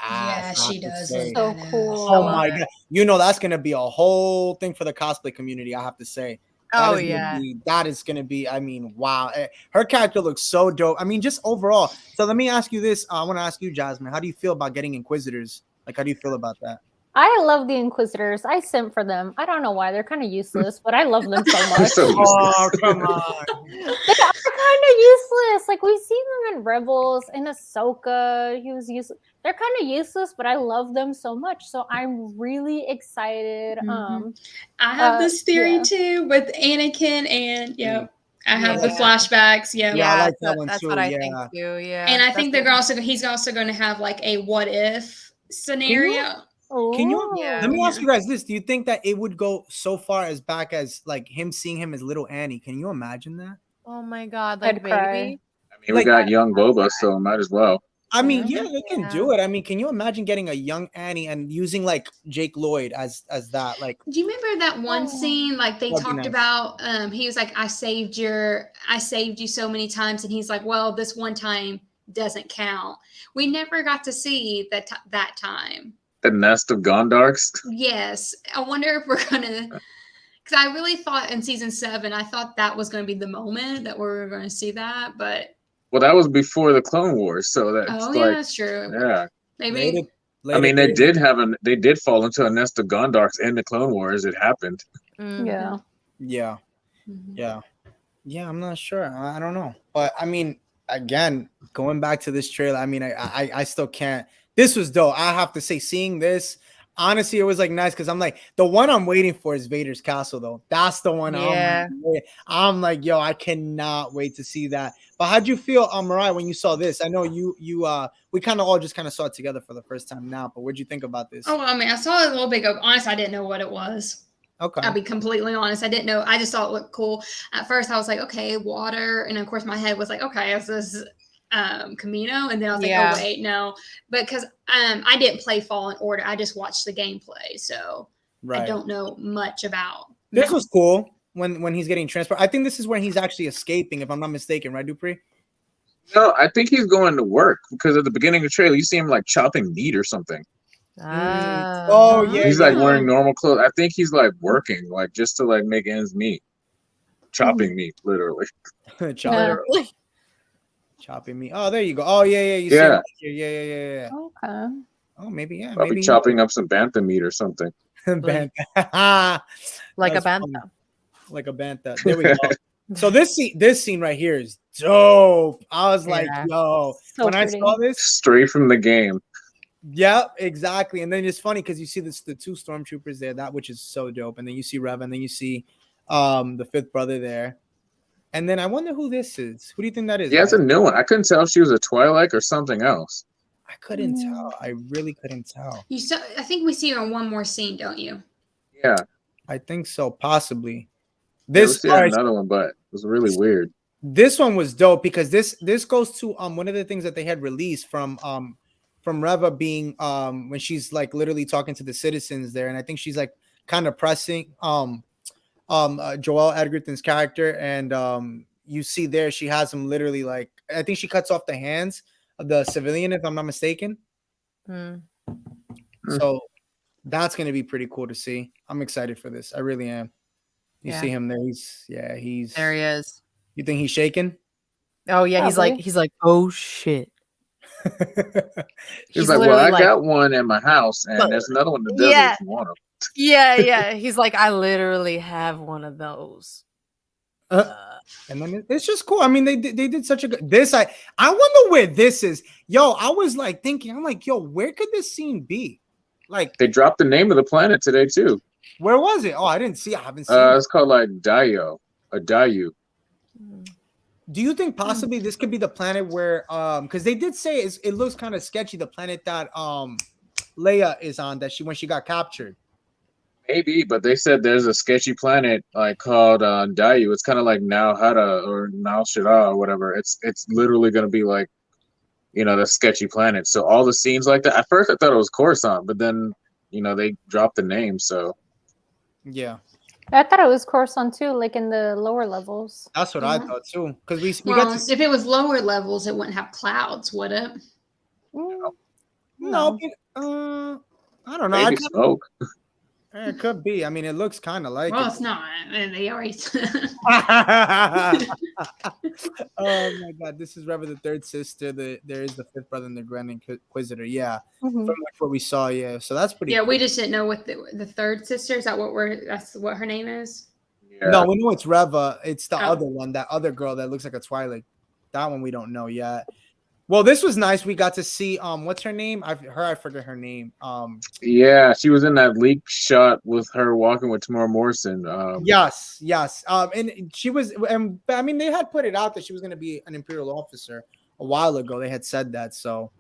Speaker 2: Yeah, she does.
Speaker 5: So cool.
Speaker 1: Oh my god! That's gonna be a whole thing for the cosplay community. I have to say. That is gonna be. I mean, wow! Her character looks so dope. I mean, just overall. So let me ask you this. I want to ask you, Jasmine. How do you feel about getting Inquisitors? Like, how do you feel about that?
Speaker 5: I love the Inquisitors. I simp for them. I don't know why. They're kind of useless, but I love them so much.
Speaker 1: Oh, come on.
Speaker 5: They're kind of useless. Like, we've seen them in Rebels, in Ahsoka. He was useless. They're kind of useless, but I love them so much. So I'm really excited.
Speaker 2: I have this theory too with Anakin and I have the flashbacks. Yeah,
Speaker 1: I like that one
Speaker 4: that's
Speaker 1: too.
Speaker 4: what I think too. Yeah,
Speaker 2: and I think he's also going to have like a what if scenario.
Speaker 1: Can you let me ask you guys this? Do you think that it would go so far as back as like him seeing him as little Annie? Can you imagine that?
Speaker 4: Oh my god, like baby.
Speaker 3: I mean, we got young Boba, so might as well.
Speaker 1: I mean, they can do it. I mean, can you imagine getting a young Annie and using like Jake Lloyd as that? Like,
Speaker 2: do you remember that one scene? Like they talked about, he was like, I saved you so many times, and he's like, well, this one time doesn't count. We never got to see that time.
Speaker 3: The nest of Gondarks.
Speaker 2: Yes, I wonder if we're gonna. Because I really thought in season 7, I thought that was going to be the moment that we were going to see that, but.
Speaker 3: Well, that was before the Clone Wars, so that's
Speaker 2: that's true.
Speaker 3: Yeah,
Speaker 2: maybe.
Speaker 3: I mean, they did fall into a nest of Gondarks in the Clone Wars. It happened.
Speaker 5: Yeah.
Speaker 1: I'm not sure. I don't know, but I mean, again, going back to this trailer, I mean, I still can't. This was dope. I have to say, seeing this, honestly, it was like nice because I'm like, the one I'm waiting for is Vader's castle, though. That's the one. I'm like, yo, I cannot wait to see that. But how'd you feel, Mariah, when you saw this? I know we kind of all just kind of saw it together for the first time now. But what'd you think about this?
Speaker 2: Oh, I mean, I saw it a little bit. Honestly, I didn't know what it was.
Speaker 1: Okay.
Speaker 2: I'll be completely honest. I didn't know. I just thought it looked cool. At first, I was like, okay, water, and of course, my head was like, okay, is this Camino? And then I was like, oh wait, no, because I didn't play Fallen Order. I just watched the gameplay, so I don't know much about.
Speaker 1: This was cool when he's getting transported. I think this is when he's actually escaping, if I'm not mistaken, right, Dupree?
Speaker 3: No, I think he's going to work because at the beginning of the trailer, you see him like chopping meat or something.
Speaker 1: Oh yeah,
Speaker 3: he's like wearing normal clothes. I think he's like working, like just to like make ends meet, chopping meat, literally.
Speaker 1: Chopping meat. Oh, there you go. Oh yeah, you see it yeah.
Speaker 5: Okay.
Speaker 1: Oh, maybe
Speaker 3: Probably chopping up some bantha meat or something.
Speaker 1: Like
Speaker 4: a bantha.
Speaker 1: Like a bantha. There we go. So this scene right here is dope. I was like, yo, so when pretty. I saw this,
Speaker 3: straight from the game.
Speaker 1: Yeah, exactly. And then it's funny because you see the 2 stormtroopers there, that which is so dope. And then you see Rev, and then you see the 5th brother there. And then I wonder who this is. Who do you think that is?
Speaker 3: Yeah, it's a new one. I couldn't tell if she was a Twilight or something else.
Speaker 1: I couldn't tell. I really couldn't tell.
Speaker 2: I think we see her in one more scene, don't you?
Speaker 3: Yeah.
Speaker 1: I think so, possibly.
Speaker 3: This another one, but it was really weird.
Speaker 1: This one was dope because this goes to one of the things that they had released from Reva being when she's like literally talking to the citizens there, and I think she's like kind of pressing Joel Edgerton's character, and you see there she has him literally like, I think she cuts off the hands of the civilian, if I'm not mistaken. So that's gonna be pretty cool to see. I'm excited for this. I really am. You see him there. He's there. He is. You think he's shaking?
Speaker 4: Oh yeah,
Speaker 5: probably.
Speaker 4: he's like, oh shit.
Speaker 3: He's like, well, I got one in my house, and there's another one in the desert if you want them.
Speaker 4: Yeah. He's like, I literally have one of those.
Speaker 1: And then it's just cool. I mean, they did such a good. I wonder where this is. Yo, I was like thinking, I'm like, yo, where could this scene be? Like,
Speaker 3: they dropped the name of the planet today too.
Speaker 1: Where was it? Oh, I didn't see. I haven't seen.
Speaker 3: It's called like Dayu.
Speaker 1: Do you think possibly this could be the planet where because they did say it looks kind of sketchy, the planet that Leia is on that when she got captured.
Speaker 3: Maybe, but they said there's a sketchy planet like called Dayu. It's kind of like Now Hada or Now Shira or whatever. It's literally going to be like, the sketchy planet. So all the scenes like that. At first, I thought it was Coruscant, but then they dropped the name. So
Speaker 1: yeah,
Speaker 5: I thought it was Coruscant too, like in the lower levels.
Speaker 1: that's what I thought too. Because we
Speaker 2: well,
Speaker 1: got to
Speaker 2: if it was lower levels, it wouldn't have clouds, would it?
Speaker 1: no. I don't know.
Speaker 3: Maybe smoke.
Speaker 1: It could be. I mean, it looks kind of like
Speaker 2: Well,
Speaker 1: it.
Speaker 2: it's not. And they already.
Speaker 1: Oh my God! This is Reva, the third sister. There is the fifth brother and the Grand Inquisitor. Yeah, from what we saw. Yeah, so that's pretty.
Speaker 2: Yeah,
Speaker 1: cool.
Speaker 2: we just didn't know what the third sister is. That's what her name is.
Speaker 3: Yeah.
Speaker 1: No, we know it's Reva. It's the other one, that other girl that looks like a Twilight. That one we don't know yet. Well, this was nice. We got to see what's her name? I forget her name.
Speaker 3: Yeah, she was in that leak shot with her walking with Tamora Morrison.
Speaker 1: Yes. And she was, and I mean, they had put it out that she was going to be an Imperial officer a while ago. They had said that. So,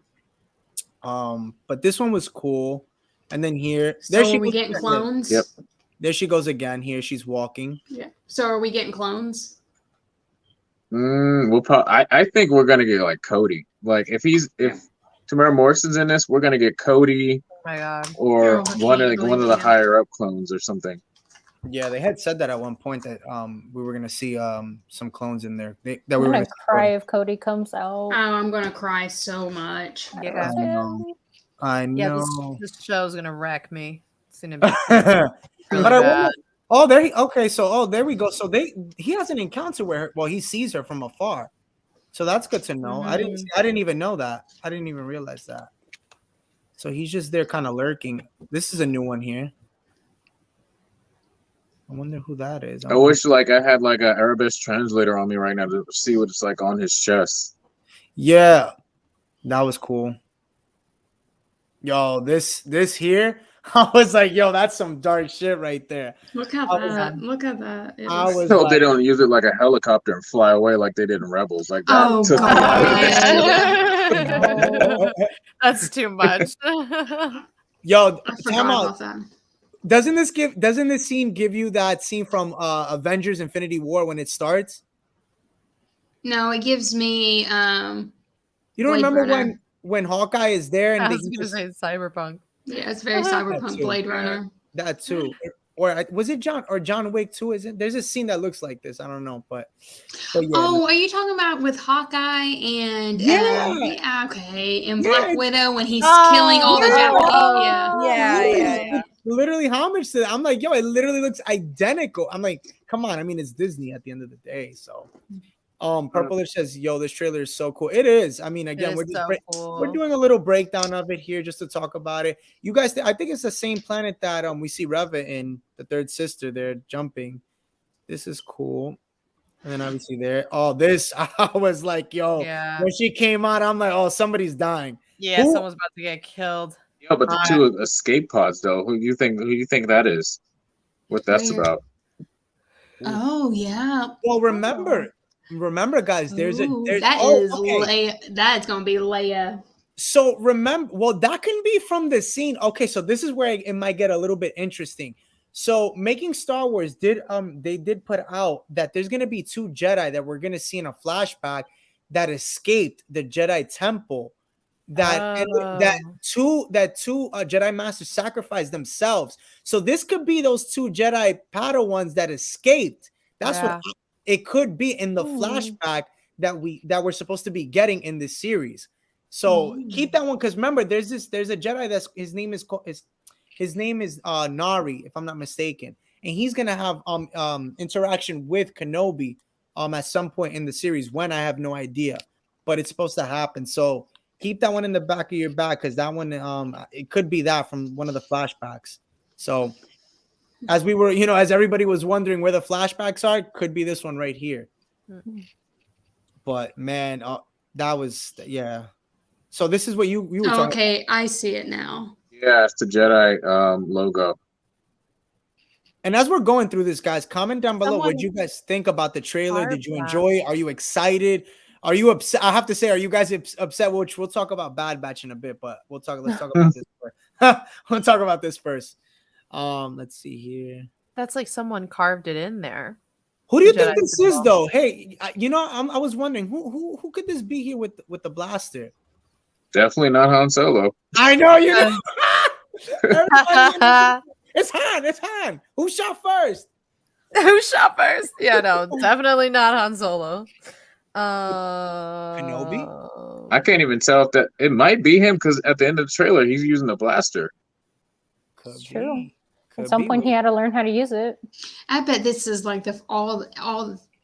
Speaker 1: but this one was cool. And then here, there
Speaker 2: So
Speaker 1: she
Speaker 2: are we
Speaker 1: goes
Speaker 2: getting
Speaker 1: again.
Speaker 2: clones?
Speaker 3: Yep.
Speaker 1: There she goes again. Here she's walking.
Speaker 2: Yeah. So are we getting clones?
Speaker 3: We'll probably. I think we're gonna get like Cody. Like if Tamara Morrison's in this, we're gonna get Cody.
Speaker 4: Oh my God.
Speaker 3: Or one of the
Speaker 2: yeah.
Speaker 3: higher up clones or something.
Speaker 1: Yeah, they had said that at one point that we were gonna see some clones in there. That we
Speaker 5: I'm
Speaker 1: were
Speaker 5: gonna
Speaker 1: gonna
Speaker 5: cry if Cody comes out.
Speaker 2: Oh, I'm gonna cry so much.
Speaker 4: Yeah.
Speaker 1: I know.
Speaker 4: Yeah, this show's gonna wreck me. It's gonna be really
Speaker 1: But I
Speaker 4: bad.
Speaker 1: wonder, oh, there he, okay, so there we go. So he has an encounter where he sees her from afar. So that's good to know. I didn't even know that. I didn't even realize that. So he's just there kind of lurking. This is a new one here. I wonder who that is.
Speaker 3: I wish I had like an Arabic translator on me right now to see what it's like on his chest.
Speaker 1: Yeah, that was cool. Yo, this here, I was like, yo, that's some dark shit right there.
Speaker 2: Look at that. Look at that.
Speaker 1: I was
Speaker 3: So they don't use it like a helicopter and fly away like they did in Rebels. Like that.
Speaker 2: Oh,
Speaker 3: took me out of this.
Speaker 4: That's too much.
Speaker 1: Yo,
Speaker 2: I forgot about that.
Speaker 1: doesn't this scene give you that scene from Avengers Infinity War when it starts?
Speaker 2: No, it gives me
Speaker 1: You don't
Speaker 2: Blade
Speaker 1: remember
Speaker 2: Runner.
Speaker 1: when Hawkeye is there and
Speaker 4: I
Speaker 1: they
Speaker 4: was gonna say Cyberpunk.
Speaker 2: Yeah, it's very cyberpunk
Speaker 1: too.
Speaker 2: Blade Runner.
Speaker 1: that too. Or was it John Wick too? Is it? There's a scene that looks like this. I don't know, but yeah.
Speaker 2: Oh, are you talking about with Hawkeye and
Speaker 1: Yeah.
Speaker 2: okay, and Black Widow when he's killing all the Japanese?
Speaker 4: Yeah.
Speaker 1: Literally homage to that. I'm like, yo, it literally looks identical. I'm like, come on. I mean, it's Disney at the end of the day. So Purplish says, yo, this trailer is so cool. It is. I mean, again, we're doing a little breakdown of it here just to talk about it. You guys, I think it's the same planet that we see Reva in, the third sister. They're jumping. This is cool. And then obviously there. Oh, this I was like, yo, when she came out, I'm like, oh, somebody's dying.
Speaker 4: Yeah, someone's about to get killed.
Speaker 3: Yeah, but the two escape pods though. Who you think that is? What that's about?
Speaker 2: Oh yeah.
Speaker 1: Well, remember, guys, there's
Speaker 2: Leia. That's gonna be Leia.
Speaker 1: So remember, well, that can be from the scene. Okay, so this is where it might get a little bit interesting. So Making Star Wars did put out that there's gonna be two Jedi that we're gonna see in a flashback that escaped the Jedi Temple. That two Jedi Masters sacrificed themselves. So this could be those two Jedi Padawans that escaped. That's what it could be in the flashback that we're supposed to be getting in this series. So keep that one, because remember, there's a Jedi that's his name is Nari, if I'm not mistaken, and he's gonna have interaction with Kenobi at some point in the series. When, I have no idea, but it's supposed to happen. So keep that one in the back of your bag, because that one it could be that from one of the flashbacks. So as we were, as everybody was wondering where the flashbacks are, could be this one right here. But man, that was So this is what you were talking about.
Speaker 2: Okay, I see it now.
Speaker 3: Yeah, it's the Jedi logo.
Speaker 1: And as we're going through this, guys, comment down below what you guys think about the trailer. Did you enjoy it? Are you excited? Are you upset? I have to say, are you guys upset? Which we'll talk about Bad Batch in a bit, but let's talk about this. We'll talk about this first. Let's see here.
Speaker 4: That's like someone carved it in there.
Speaker 1: Who do you think this is, though? Hey, I was wondering who could this be here with the blaster?
Speaker 3: Definitely not Han Solo.
Speaker 1: I know you know. It's Han. It's Han. Who shot first?
Speaker 4: Who shot first? Yeah, no, definitely not Han Solo.
Speaker 1: Kenobi?
Speaker 3: I can't even tell if it might be him because at the end of the trailer he's using the blaster.
Speaker 5: It's true. At some point he had to learn how to use it.
Speaker 2: I bet this is like all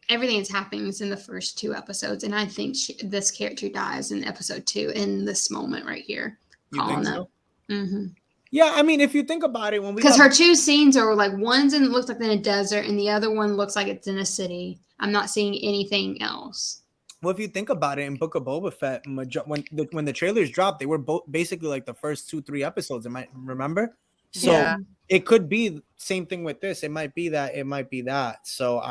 Speaker 2: everything that's happening is in the first 2 episodes, and I think this character dies in episode 2 in this moment right here.
Speaker 1: You think so?
Speaker 2: Mm-hmm.
Speaker 1: Yeah, I mean, if you think about it,
Speaker 2: because her 2 scenes are like one's looks like in a desert, and the other one looks like it's in a city. I'm not seeing anything else.
Speaker 1: Well, if you think about it, in Book of Boba Fett, when the trailers dropped, they were both basically like the first 2-3 episodes. Remember? So
Speaker 4: yeah.
Speaker 1: It could be same thing with this. It might be that. So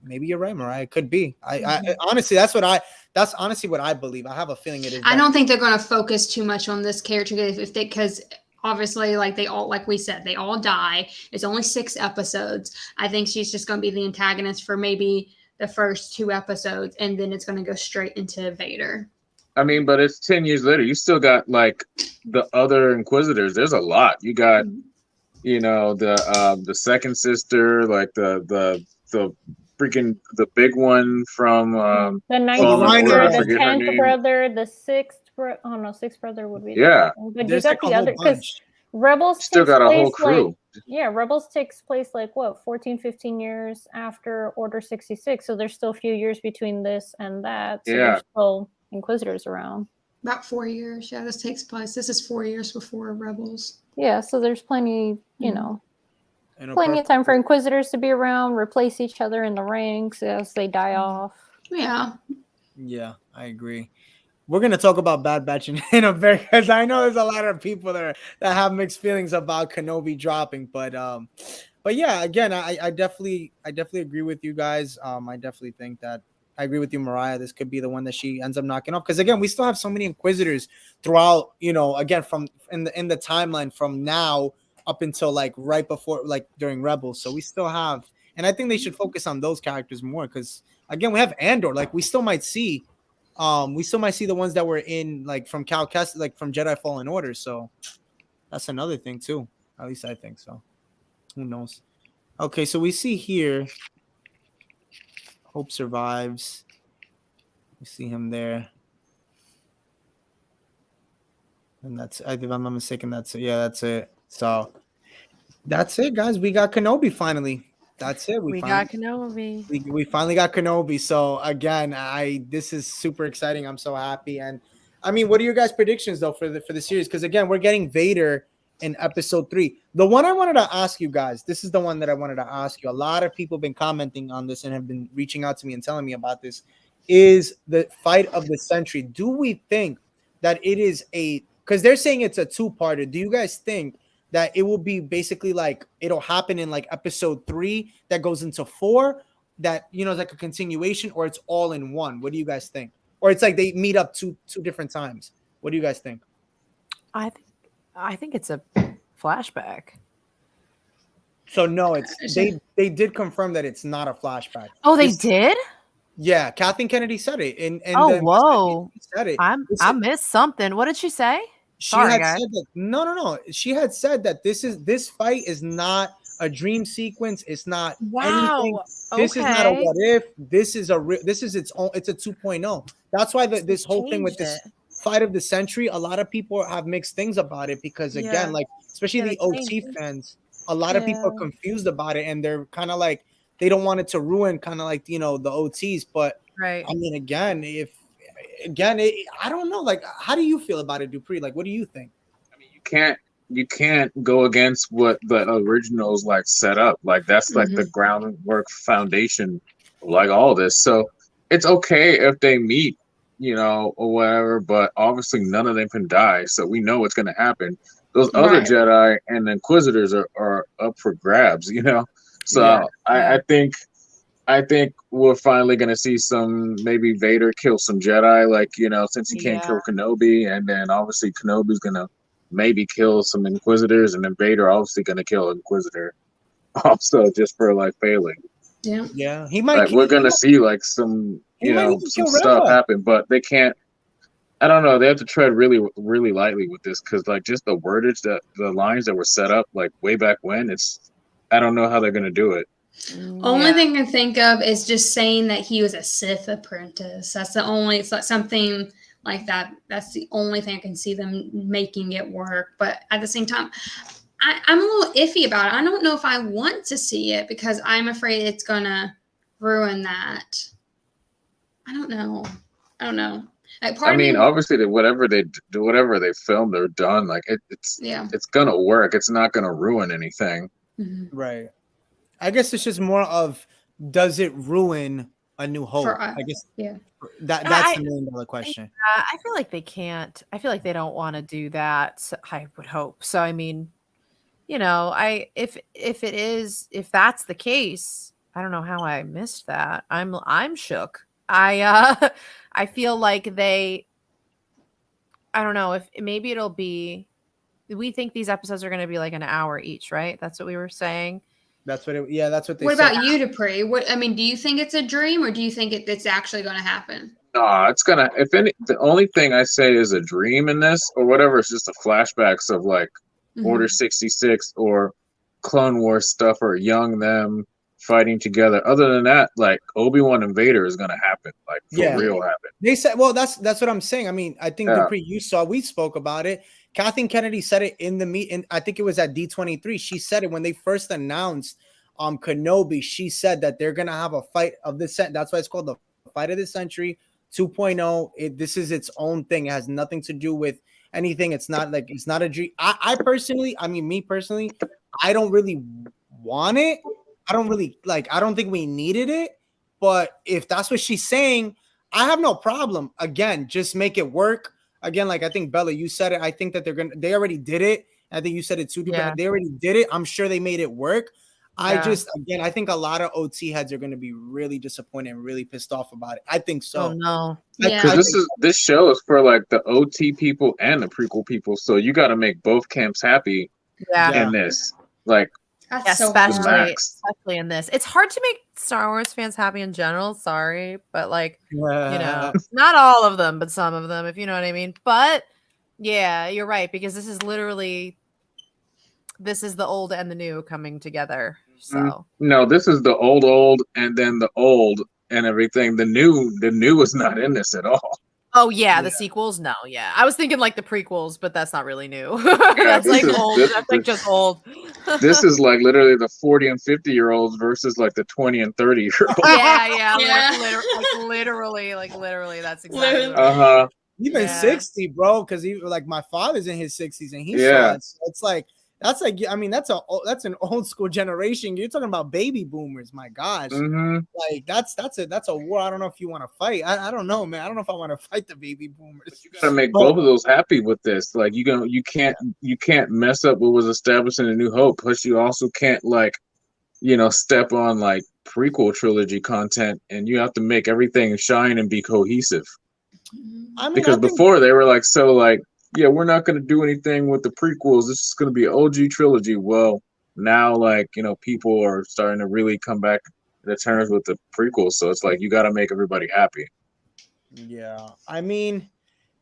Speaker 1: maybe you're right, Mariah. It could be. I honestly, that's honestly what I believe. I have a feeling it is.
Speaker 2: I don't think they're going to focus too much on this character because obviously, like we said, they all die. It's only 6 episodes. I think she's just going to be the antagonist for maybe the first 2 episodes, and then it's going to go straight into Vader.
Speaker 3: I mean, but it's 10 years later. You still got like the other Inquisitors. There's a lot. You got, the second sister, like the freaking the big one from
Speaker 5: the 9th brother, the 10th brother, the 6th brother. Oh no, 6th brother would be but you got the other because Rebels
Speaker 3: still got a whole crew.
Speaker 5: Rebels takes place like 14-15 years after Order 66, so there's still a few years between this and that. So there's still Inquisitors around.
Speaker 2: About 4 years. Yeah, this takes place. This is 4 years before Rebels.
Speaker 5: Yeah, so there's plenty, plenty of time for Inquisitors to be around, replace each other in the ranks as they die off.
Speaker 2: Yeah.
Speaker 1: Yeah, I agree. We're gonna talk about Bad Batch in a very, because I know there's a lot of people that have mixed feelings about Kenobi dropping, but yeah, again, I definitely agree with you guys. I definitely think that I agree with you, Mariah. This could be the one that she ends up knocking off because again, we still have so many Inquisitors throughout. Again, from in the timeline from now up until like right before, like during Rebels. So we still have, and I think they should focus on those characters more because again, we have Andor. Like we still might see the ones that were in like from Cal Kestis, like from Jedi Fallen Order. So that's another thing too. At least I think so. Who knows? Okay, so we see here. Hope survives. We see him there. And if I'm not mistaken, that's it. Yeah, that's it. So that's it, guys. We got Kenobi finally. That's it.
Speaker 4: We got Kenobi.
Speaker 1: We finally got Kenobi. So again, this is super exciting. I'm so happy. And I mean, what are your guys' predictions though for the series? Because again, we're getting Vader in episode 3. The one I wanted to ask you guys, this is the one that I wanted to ask you. A lot of people have been commenting on this and have been reaching out to me and telling me about this, is the fight of the century. Do we think that it is because they're saying it's a 2-parter. Do you guys think that it will be basically like it'll happen in like episode 3 that goes into 4 that, it's like a continuation, or it's all in one? What do you guys think? Or it's like they meet up two different times. What do you guys think?
Speaker 4: I think it's a flashback.
Speaker 1: So no, they did confirm that it's not a flashback.
Speaker 4: Oh, they did?
Speaker 1: Yeah, Kathleen Kennedy said it. And
Speaker 4: whoa.
Speaker 1: Said it.
Speaker 4: I missed something. What did she say?
Speaker 1: She had said that no. She had said that this fight is not a dream sequence. It's not anything. This is not a what if. This is its own. It's a 2.0. That's why this whole thing with this fight of the century, a lot of people have mixed things about it because again, like especially the OT fans, a lot of people are confused about it and they're kind of like they don't want it to ruin kind of like the OTs. But I mean, I don't know. Like, how do you feel about it, Dupree? Like, what do you think?
Speaker 3: I mean, you can't go against what the originals like set up. Like that's like the groundwork foundation, like all this. So it's okay if they meet, or whatever, but obviously none of them can die. So we know what's going to happen. Those other Jedi and Inquisitors are up for grabs, So I think we're finally going to see some, maybe Vader kill some Jedi, like, since he can't kill Kenobi. And then obviously Kenobi's going to maybe kill some Inquisitors, and then Vader obviously going to kill Inquisitor also just for like failing.
Speaker 2: Yeah,
Speaker 1: he might.
Speaker 3: Like we're going to see like some some stuff happen, but they can't. I don't know. They have to tread really, really lightly with this because, like, just the wordage that the lines that were set up, like, way back when, I don't know how they're gonna do it.
Speaker 2: Only thing I can think of is just saying that he was a Sith apprentice. That's the only. It's like something like that. That's the only thing I can see them making it work. But at the same time, I'm a little iffy about it. I don't know if I want to see it because I'm afraid it's gonna ruin that. I don't know. Like
Speaker 3: I mean, obviously, whatever they film, they're done. Like it's gonna work. It's not gonna ruin anything.
Speaker 2: Mm-hmm.
Speaker 1: Right. I guess it's just more of, does it ruin A New Hope? I guess that's the $1 million question.
Speaker 4: I feel like they can't. I feel like they don't want to do that. So I would hope. So I mean, if that's the case, I don't know how I missed that. I'm shook. I feel like I don't know if maybe it'll be, we think these episodes are going to be like an hour each, right? That's what we were saying.
Speaker 1: That's what that's what they
Speaker 2: said.
Speaker 1: What
Speaker 2: about you, Dupree? Do you think it's a dream or do you think it's actually going to happen?
Speaker 3: No, it's gonna, the only thing I say is a dream in this or whatever, is just a flashbacks of like Order 66 or Clone Wars stuff or young them fighting together. Other than that, like Obi-Wan and Vader is gonna happen, like for real happen.
Speaker 1: They said, well, that's what I'm saying. I mean, I think Dupree, we spoke about it. Kathleen Kennedy said it in the meeting. I think it was at D23. She said it when they first announced Kenobi. She said that they're gonna have a fight of the set. That's why it's called the Fight of the Century 2.0. This is its own thing. It has nothing to do with anything. It's not a dream. I personally, me personally, I don't really want it. I don't think we needed it, but if that's what she's saying, I have no problem. Again, just make it work. Again, like I think Bella, you said it. I think that they already did it. I think you said it too. Yeah. They already did it. I'm sure they made it work. Yeah. I think a lot of OT heads are going to be really disappointed and really pissed off about it. I think so.
Speaker 4: Oh no.
Speaker 3: Because this show is for like the OT people and the prequel people. So you got to make both camps happy in this. Like,
Speaker 4: especially in this. It's hard to make Star Wars fans happy in general. Sorry, but like not all of them, but some of them, if you know what I mean. But yeah, you're right, because this is the old and the new coming together. So
Speaker 3: no, this is the old and then the old and everything. The new is not in this at all.
Speaker 4: Oh yeah, the sequels? No, yeah. I was thinking like the prequels, but that's not really new. That's like old. That's like just old.
Speaker 3: This is like literally the 40 and 50-year-olds versus like the 20 and 30-year-olds.
Speaker 4: Yeah. Literally, that's exactly.
Speaker 1: Even 60, bro, because like my father's in his 60s and he saw it. So it's like that's an old school generation. You're talking about baby boomers. My gosh, like that's a war. I don't know if you want to fight. I don't know, man. I don't know if I want to fight the baby boomers.
Speaker 3: But you gotta make both of those happy with this. Like you can't mess up what was established in A New Hope. Plus, you also can't step on like prequel trilogy content, and you have to make everything shine and be cohesive. Because before they were yeah, we're not going to do anything with the prequels. This is going to be an OG trilogy. Well, now, people are starting to really come back to terms with the prequels. So it's like, you got to make everybody happy.
Speaker 1: Yeah. I mean,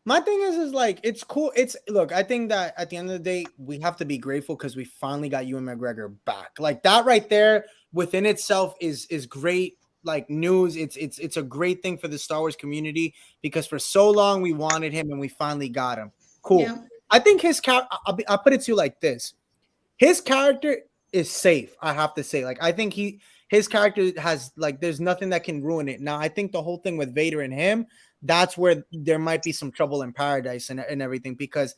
Speaker 1: my thing is like, it's cool. Look, I think that at the end of the day, we have to be grateful because we finally got Ewan McGregor back. Like that right there within itself is great. Like news, it's a great thing for the Star Wars community because for so long we wanted him and we finally got him. Cool. Yeah. I think his character, I'll put it to you like this. His character is safe, I have to say. Like, I think his character has, there's nothing that can ruin it. Now, I think the whole thing with Vader and him, that's where there might be some trouble in paradise and everything. Because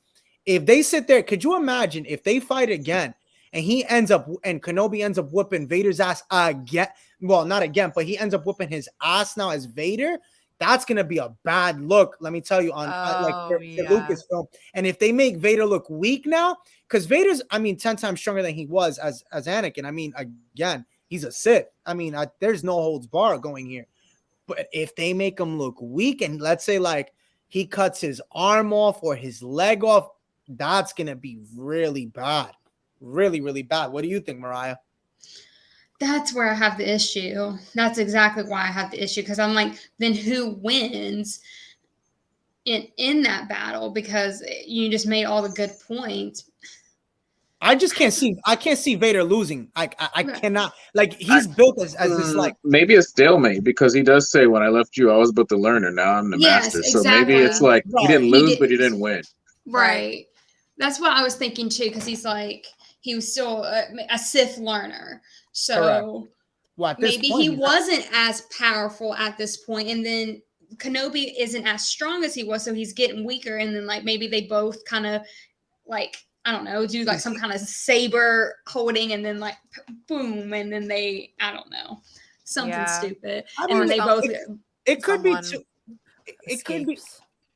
Speaker 1: if they sit there, could you imagine if they fight again and Kenobi ends up whooping Vader's ass again? Well, not again, but he ends up whooping his ass now as Vader. That's going to be a bad look, let me tell you, on for Lucasfilm. And if they make Vader look weak now, because Vader's, 10 times stronger than he was as Anakin. Again, he's a Sith. There's no holds bar going here. But if they make him look weak and let's say he cuts his arm off or his leg off, that's gonna be really bad, really, really bad. What do you think, Mariah?
Speaker 2: That's where I have the issue. That's exactly why I have the issue, because I'm like, then who wins in that battle? Because you just made all the good points.
Speaker 1: I can't see Vader losing. I cannot, like, he's built as this, like,
Speaker 3: maybe a stalemate, because he does say, when I left you, I was but the learner, now I'm the master. So maybe it's like he didn't lose, but he didn't win.
Speaker 2: Right. That's what I was thinking too, because he's like, he was still a Sith learner. So maybe he wasn't as powerful at this point, and then Kenobi isn't as strong as he was, so he's getting weaker, and then like maybe they both kind of like, I don't know, do like some kind of saber holding, and then like boom, and then they, I don't know, something stupid. And then they both.
Speaker 1: It could be too. It could be.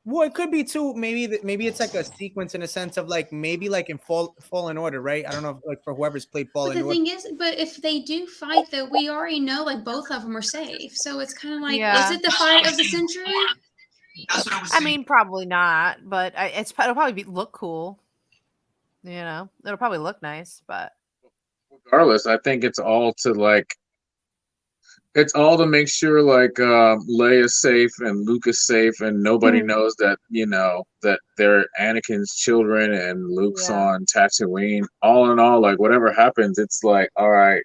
Speaker 1: Well, it could be too. Maybe it's like a sequence in a sense of like maybe like in Fallen Order, right? I don't know, if, like for whoever's played Fallen Order.
Speaker 2: But the thing is, but if they do fight, though, we already know like both of them are safe. So it's kind of like, is it the fight of the century?
Speaker 4: I mean, probably not, but it'll probably look cool. You know, it'll probably look nice, but
Speaker 3: regardless, I think it's all to like. It's all to make sure like Leia's safe and Luke is safe, and nobody knows that, you know, that they're Anakin's children and Luke's on Tatooine. All in all, like whatever happens, it's like, all right.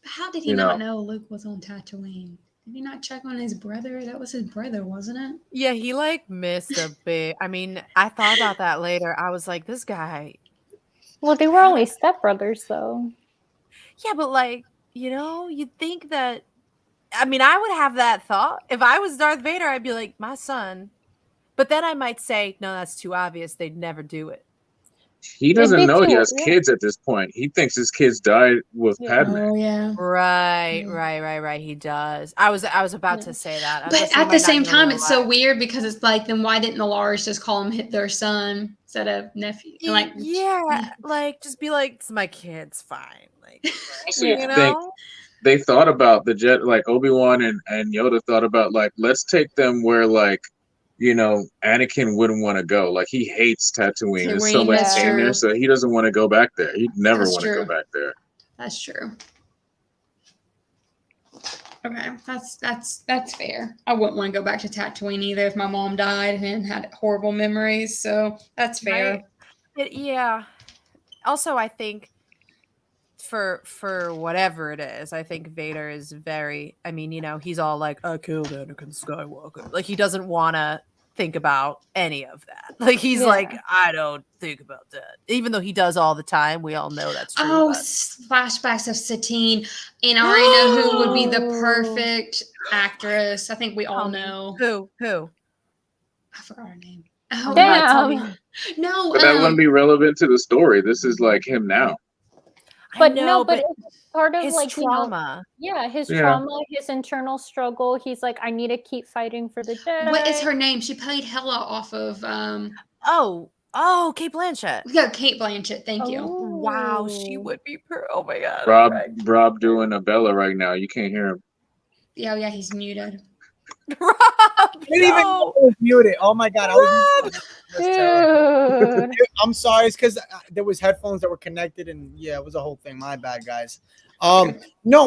Speaker 2: How did he not know Luke was on Tatooine? Did he not check on his brother? That was his brother, wasn't it?
Speaker 4: Yeah, he like missed a bit. I mean, I thought about that later. I was like, this guy.
Speaker 5: Well, they were only stepbrothers, though.
Speaker 4: Yeah, but like, you know, you'd think that. I mean, I would have that thought. If I was Darth Vader, I'd be like, my son. But then I might say, no, that's too obvious. They'd never do it.
Speaker 3: He doesn't know he has kids at this point. He thinks his kids died with Padme.
Speaker 2: Oh, yeah.
Speaker 4: Right. He does. I was about to say that.
Speaker 2: But at the same time, it's so weird, because it's like, then why didn't the Lars just call him their son instead of nephew? Like,
Speaker 4: like just be like, it's my kids, fine. Like,
Speaker 3: you know. They thought about the jet, like Obi-Wan and Yoda thought about like, let's take them where like, you know, Anakin wouldn't want to go. Like he hates Tatooine. There's so much pain there, so he doesn't want to go back there. He'd never want to go back there.
Speaker 2: That's true. Okay, that's fair. I wouldn't want to go back to Tatooine either if my mom died and had horrible memories. So that's fair.
Speaker 4: Yeah. Also, I think. For whatever it is, I think Vader is very, I mean, you know, he's all like, I killed Anakin Skywalker. Like, he doesn't want to think about any of that. Like, he's like, I don't think about that. Even though he does all the time. We all know that's true.
Speaker 2: Oh, flashbacks of Satine. And I already know who would be the perfect actress. I think we all know.
Speaker 4: Who?
Speaker 2: I forgot her name. Oh,
Speaker 5: damn.
Speaker 2: No.
Speaker 3: But that wouldn't be relevant to the story. This is like him now.
Speaker 5: But but it's part of
Speaker 4: his
Speaker 5: like
Speaker 4: trauma.
Speaker 5: His trauma, his internal struggle. He's like, I need to keep fighting for the Jedi.
Speaker 2: What is her name? She played Hela off of
Speaker 4: Oh, Kate Blanchett.
Speaker 2: Yeah, Kate Blanchett. Thank you.
Speaker 4: Wow, she would be oh my god.
Speaker 3: Rob doing a Bella right now. You can't hear him.
Speaker 2: Yeah, he's muted.
Speaker 4: Rob,
Speaker 1: didn't even know I was muted. Oh my god, I'm sorry, it's because there was headphones that were connected, and it was a whole thing. My bad, guys. No,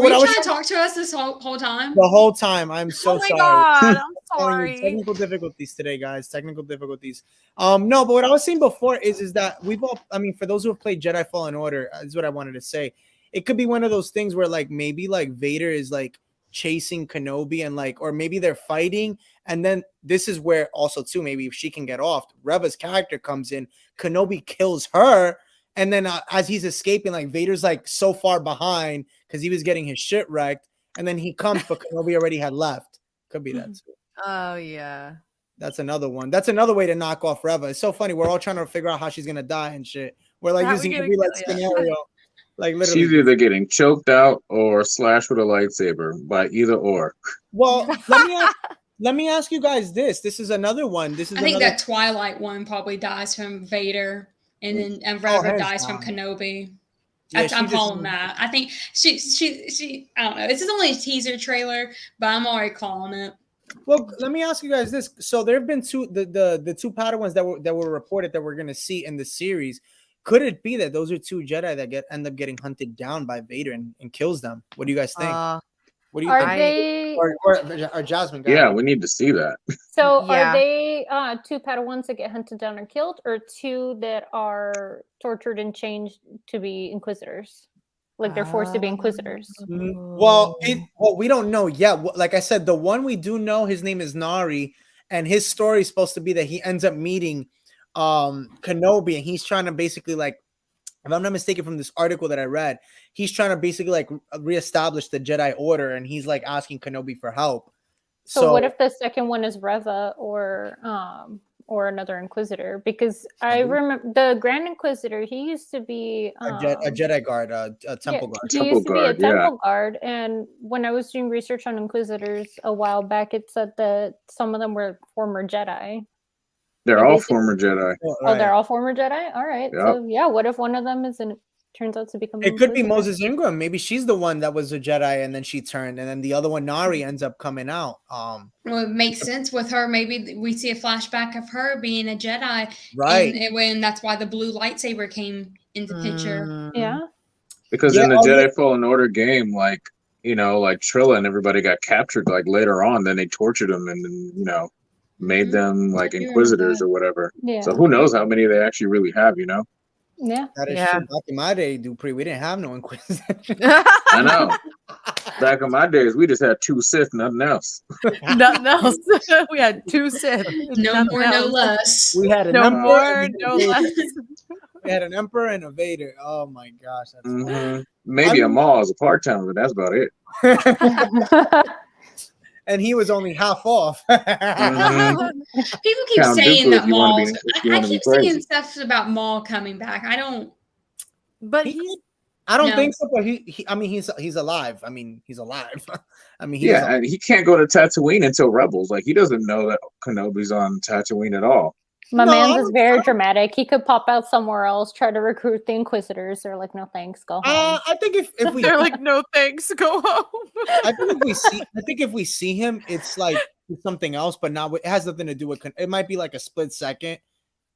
Speaker 2: were you trying to talk to us this whole time?
Speaker 1: The whole time. I'm so sorry.
Speaker 4: God, I'm sorry.
Speaker 1: Technical difficulties today, guys. Technical difficulties. No, but what I was saying before is that we've all. I mean, for those who have played Jedi Fallen Order, is what I wanted to say. It could be one of those things where, like, maybe like Vader is like chasing Kenobi, and like, or maybe they're fighting, and then this is where also too, maybe if she can get off, Reva's character comes in, Kenobi kills her, and then as he's escaping, like Vader's like so far behind because he was getting his shit wrecked, and then he comes, but Kenobi already had left. Could be that too.
Speaker 4: Oh yeah,
Speaker 1: that's another one. That's another way to knock off Reva. It's so funny. We're all trying to figure out how she's gonna die and shit. We're like using every like scenario. Like literally,
Speaker 3: she's either getting choked out or slashed with a lightsaber, by either or.
Speaker 1: Well, let me ask you guys this. This is another one. I
Speaker 2: think that Twilight one probably dies from Vader, and then Reva dies from Kenobi. Yeah, I'm calling that. I think she. I don't know. This is only a teaser trailer, but I'm already calling it.
Speaker 1: Well, let me ask you guys this. So there have been the two Padawans that were reported that we're gonna see in the series. Could it be that those are two Jedi that end up getting hunted down by Vader and kills them? What do you guys think? What do you think?
Speaker 5: They
Speaker 1: or Jasmine?
Speaker 3: Yeah, we need to see that.
Speaker 5: So are they two Padawans that get hunted down or killed, or two that are tortured and changed to be Inquisitors? Like they're forced to be Inquisitors.
Speaker 1: Well, we don't know yet. Like I said, the one we do know, his name is Nari, and his story is supposed to be that he ends up meeting Kenobi, and he's trying to basically, like, if I'm not mistaken from this article that I read, he's trying to basically like reestablish the Jedi Order, and he's like asking Kenobi for help.
Speaker 5: So what if the second one is Reva or another Inquisitor? Because I remember the Grand Inquisitor, he used to be
Speaker 1: a Jedi guard, a temple guard.
Speaker 5: He used to be a temple guard, and when I was doing research on Inquisitors a while back, it said that some of them were former Jedi.
Speaker 3: They're all former Jedi.
Speaker 5: Oh, they're all former Jedi? All right. Yep. So yeah, what if one of them turns out to become
Speaker 1: it could be Moses Ingram. Maybe she's the one that was a Jedi and then she turned, and then the other one, Nari, ends up coming out.
Speaker 2: Well, it makes sense with her. Maybe we see a flashback of her being a Jedi,
Speaker 1: right?
Speaker 2: And when that's why the blue lightsaber came into picture.
Speaker 5: Yeah.
Speaker 3: Because in the Jedi Fallen Order game, like, you know, like Trilla and everybody got captured like later on, then they tortured them and you know, made them like Inquisitors or whatever.
Speaker 5: Yeah.
Speaker 3: So who knows how many they actually really have, you know?
Speaker 5: Yeah.
Speaker 1: That is true. Back in my day, Dupree, we didn't have no Inquisitors.
Speaker 3: I know. Back in my days, we just had 2 Sith, nothing else.
Speaker 4: Nothing else. We had 2 Sith.
Speaker 2: No more, no less.
Speaker 1: We had
Speaker 4: no more, no less.
Speaker 1: We had an Emperor and a Vader. Oh my gosh. That's
Speaker 3: maybe a Maul as a part-timer, but that's about it.
Speaker 1: And he was only half off.
Speaker 2: People keep saying that Maul. I keep seeing stuff about Maul coming back. I don't.
Speaker 4: But
Speaker 1: I don't think so. But I mean, he's alive. I mean, he's alive. I mean,
Speaker 3: and he can't go to Tatooine until Rebels. Like, he doesn't know that Kenobi's on Tatooine at all.
Speaker 5: My man's is very dramatic. He could pop out somewhere else, try to recruit the Inquisitors. They're like, no thanks, go home.
Speaker 1: I think if we
Speaker 4: they're like, no thanks, go home.
Speaker 1: I think if we see him, it's like something else, but not. It has nothing to do with. It might be like a split second,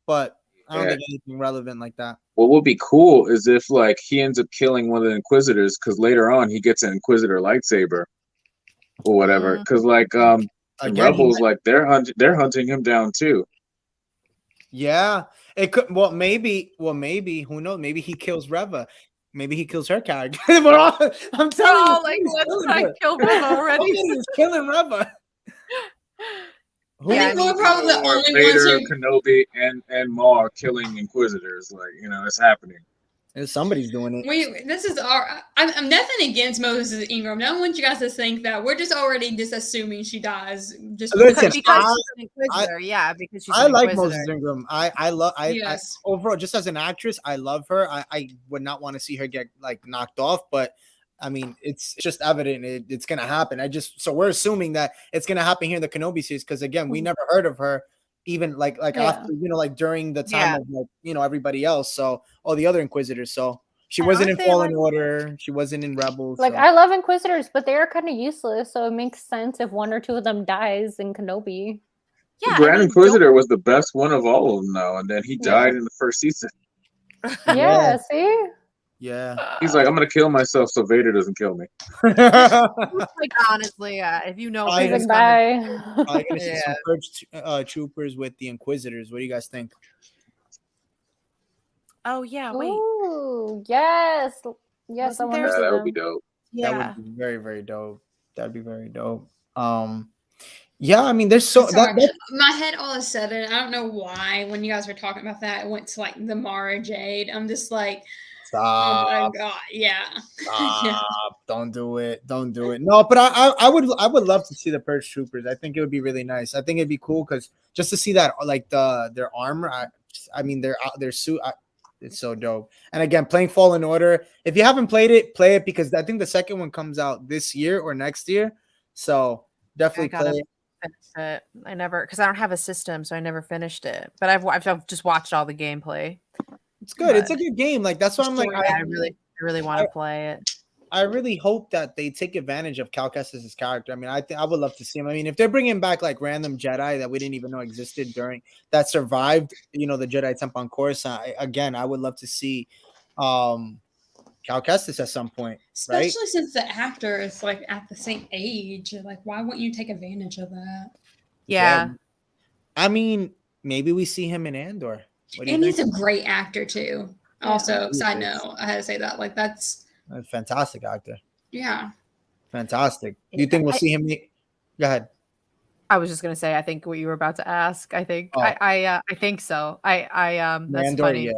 Speaker 1: but I don't think anything relevant like that.
Speaker 3: What would be cool is if like he ends up killing one of the Inquisitors, because later on he gets an Inquisitor lightsaber or whatever. Because like Rebels, like they're hunting him down too.
Speaker 1: Yeah, it could. Well, maybe. Who knows? Maybe he kills Reva. Maybe he kills her character. I'm telling you,
Speaker 4: like, let's not kill Reva already.
Speaker 1: He's killing Reva.
Speaker 2: I think we're probably the only
Speaker 3: Vader,
Speaker 2: ones who
Speaker 3: Kenobi, and Maul are killing Inquisitors. Like, you know, it's happening.
Speaker 1: Somebody's doing it.
Speaker 2: This is I'm nothing against Moses Ingram. I don't want you guys to think that we're just already just assuming she dies. Just
Speaker 1: listen,
Speaker 4: because she's an Inquisitor. Because she's.
Speaker 1: I like Moses Ingram. I love. Yes. Overall, just as an actress, I love her. I would not want to see her get like knocked off, but I mean, it's just evident it's gonna happen. So we're assuming that it's gonna happen here in the Kenobi series because again, we never heard of her. Even like after, you know, like during the time of like, you know, everybody else. So all the other Inquisitors. So she wasn't in Fallen Order. She wasn't in Rebels.
Speaker 5: Like, I love Inquisitors, but they are kind of useless. So it makes sense if one or two of them dies in Kenobi.
Speaker 3: Yeah, the Grand Inquisitor was the best one of all of them, though, and then he died in the first season.
Speaker 5: Yeah, see.
Speaker 1: Yeah,
Speaker 3: he's like, I'm gonna kill myself so Vader doesn't kill me.
Speaker 4: Like, honestly, if you know,
Speaker 5: I'm
Speaker 1: gonna see some purge troopers with the Inquisitors. What do you guys think?
Speaker 4: Oh yeah, wait.
Speaker 5: Ooh, yes, I want to see
Speaker 3: that would be dope.
Speaker 1: Yeah, that would be very, very dope. That'd be very dope. Yeah, I mean, there's so
Speaker 2: my head all of a sudden, I don't know why. When you guys were talking about that, it went to like the Mara Jade. I'm just like.
Speaker 1: Stop.
Speaker 2: Oh my god! Yeah.
Speaker 1: Stop. Don't do it. No, but I would love to see the Purge Troopers. I think it would be really nice. I think it'd be cool because just to see that, like their armor. I mean their suit. It's so dope. And again, playing Fallen Order. If you haven't played it, play it because I think the second one comes out this year or next year. So definitely play it.
Speaker 4: Finish it. I never, because I don't have a system, so I never finished it. But I've just watched all the gameplay.
Speaker 1: It's good. It's a good game. Like that's why I'm like,
Speaker 4: I really want to play it.
Speaker 1: I really hope that they take advantage of Cal Kestis' character. I mean, I would love to see him. I mean, if they're bringing back like random Jedi that we didn't even know existed that survived, the Jedi Temple on Coruscant, I would love to see Cal Kestis at some point,
Speaker 2: especially
Speaker 1: right?
Speaker 2: since the actor is like at the same age. Like, why wouldn't you take advantage of that?
Speaker 4: Yeah.
Speaker 1: I mean, maybe we see him in Andor.
Speaker 2: And he's a great actor too.
Speaker 5: Yeah.
Speaker 2: Also, side note, I had to say that. Like, that's
Speaker 1: a fantastic actor.
Speaker 2: Yeah.
Speaker 1: Fantastic. Do you think we'll see him? Go ahead.
Speaker 4: I was just gonna say, I think what you were about to ask. I think I think so. That's
Speaker 1: Andor,
Speaker 4: funny.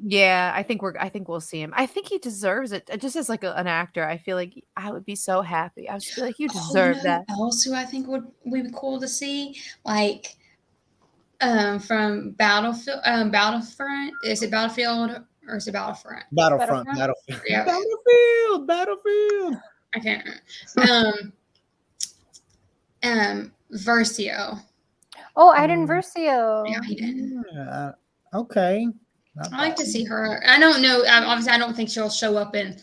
Speaker 4: Yeah, I think we'll see him. I think he deserves it. Just as like an actor, I feel like I would be so happy. I would just be like, you deserve that.
Speaker 2: Else who I think would be cool to see, like from Battlefront. Is it Battlefield or is it Battlefront?
Speaker 1: Battlefield.
Speaker 2: Yeah.
Speaker 1: Battlefield.
Speaker 2: I can't remember. Versio.
Speaker 5: Oh, Hayden Versio.
Speaker 2: Yeah, he did.
Speaker 1: Okay.
Speaker 2: I like to see her. I don't know. Obviously, I don't think she'll show up in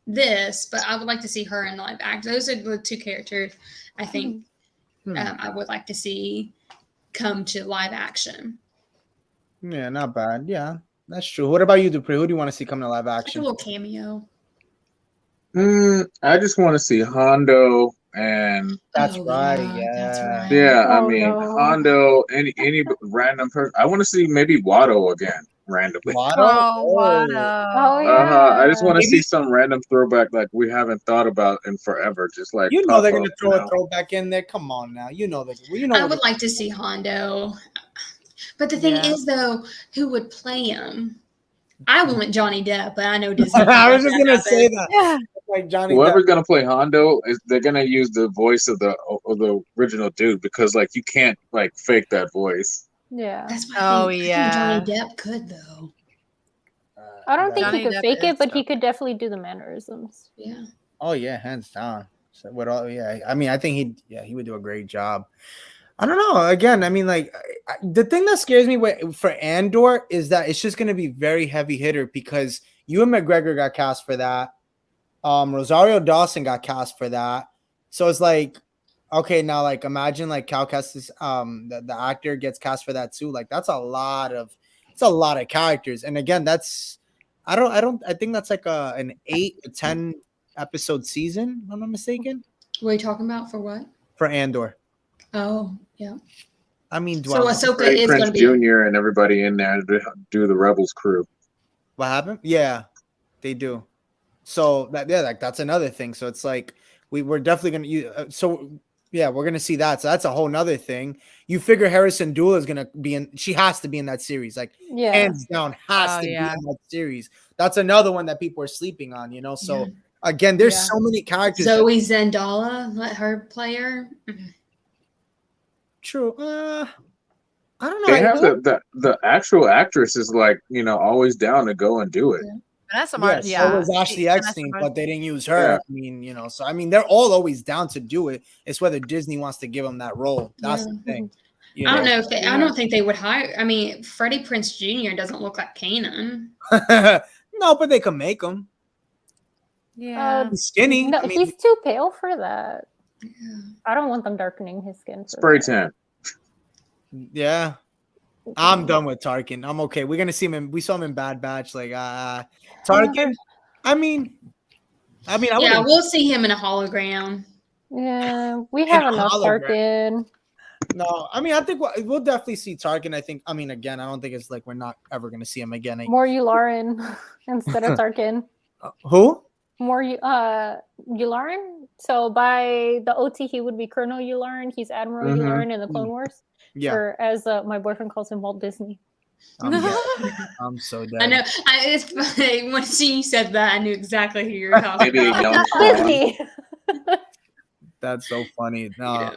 Speaker 2: this, but I would like to see her in live action. Those are the two characters I think I would like to see come to live action.
Speaker 1: Yeah, not bad. Yeah, that's true. What about you, Dupree? Who do you want to see come to live action?
Speaker 2: Like a little cameo.
Speaker 3: I just want to see Hondo and
Speaker 1: that's right. Yeah.
Speaker 2: That's right.
Speaker 3: Yeah, I mean Hondo, any random person. I want to see maybe Watto again randomly.
Speaker 1: Watto.
Speaker 5: Oh yeah.
Speaker 3: I just want to see some random throwback like we haven't thought about in forever. Just like
Speaker 1: they're gonna throw a throwback in there. Come on now,
Speaker 2: I would like to see Hondo, but the thing is though, who would play him? I want Johnny Depp, but I know Disney.
Speaker 1: I was just gonna say that. Yeah. Like Johnny
Speaker 3: Whoever's
Speaker 1: Depp.
Speaker 3: Gonna play Hondo they're gonna use the voice of the original dude because like you can't like fake that voice.
Speaker 5: Yeah.
Speaker 2: That's what I think. Johnny Depp could though.
Speaker 5: I don't think he could fake it, but he could definitely do the mannerisms.
Speaker 2: Yeah.
Speaker 1: Oh yeah, hands down. So I mean, I think he would do a great job. I don't know. Again, I mean, like the thing that scares me for Andor is that it's just gonna be very heavy hitter because Ewan McGregor got cast for that. Rosario Dawson got cast for that. So it's like, okay, now like imagine like Cal Kestis, the actor gets cast for that too. Like that's a lot of characters. And again, I think that's like an 8 to 10 episode season, if I'm not mistaken.
Speaker 2: What are you talking about for what?
Speaker 1: For Andor.
Speaker 2: Oh, yeah.
Speaker 1: I mean,
Speaker 2: so Ahsoka is
Speaker 3: Prince
Speaker 2: going to be
Speaker 3: Jr. and everybody in there to do the Rebels crew.
Speaker 1: What happened? Yeah, they do. So that's another thing. So it's like we're definitely gonna use. We're gonna see that. So that's a whole nother thing. You figure Harrison Dula is gonna be in. She has to be in that series. Like hands down, has to be in that series. That's another one that people are sleeping on. So again, there's so many characters.
Speaker 2: Zoe Zendala, let her play her.
Speaker 1: True. I don't know.
Speaker 3: They have the actual actress is like always down to go and do it.
Speaker 4: Yeah. That's
Speaker 1: So was Ashley Eckstein, but they didn't use her. I mean, so I mean, they're all always down to do it. It's whether Disney wants to give them that role. That's the thing.
Speaker 2: I don't know if I don't think they would hire. I mean, Freddie Prinze Jr. doesn't look like Kanan.
Speaker 1: No, but they can make him.
Speaker 4: Yeah,
Speaker 1: he's skinny.
Speaker 5: No,
Speaker 1: I mean,
Speaker 5: he's too pale for that.
Speaker 2: Yeah.
Speaker 5: I don't want them darkening his skin.
Speaker 3: Spray tan.
Speaker 1: Yeah. I'm done with Tarkin. I'm okay. We're gonna see him. We saw him in Bad Batch. Like Tarkin. I mean,
Speaker 2: we'll see him in a hologram.
Speaker 5: Yeah, we have enough Tarkin.
Speaker 1: No, I mean, I think we'll definitely see Tarkin. I think. I mean, again, I don't think it's like we're not ever gonna see him again.
Speaker 5: More Yularen instead of Tarkin.
Speaker 1: Who?
Speaker 5: More Yularen. So by the OT, he would be Colonel Yularen. He's Admiral Yularen in the Clone Wars.
Speaker 1: Yeah.
Speaker 5: Or as my boyfriend calls him, Walt Disney.
Speaker 1: I'm so dead.
Speaker 2: I know. It's funny. When you said that, I knew exactly who you were talking
Speaker 3: Maybe a young
Speaker 5: Disney.
Speaker 1: That's so funny. No,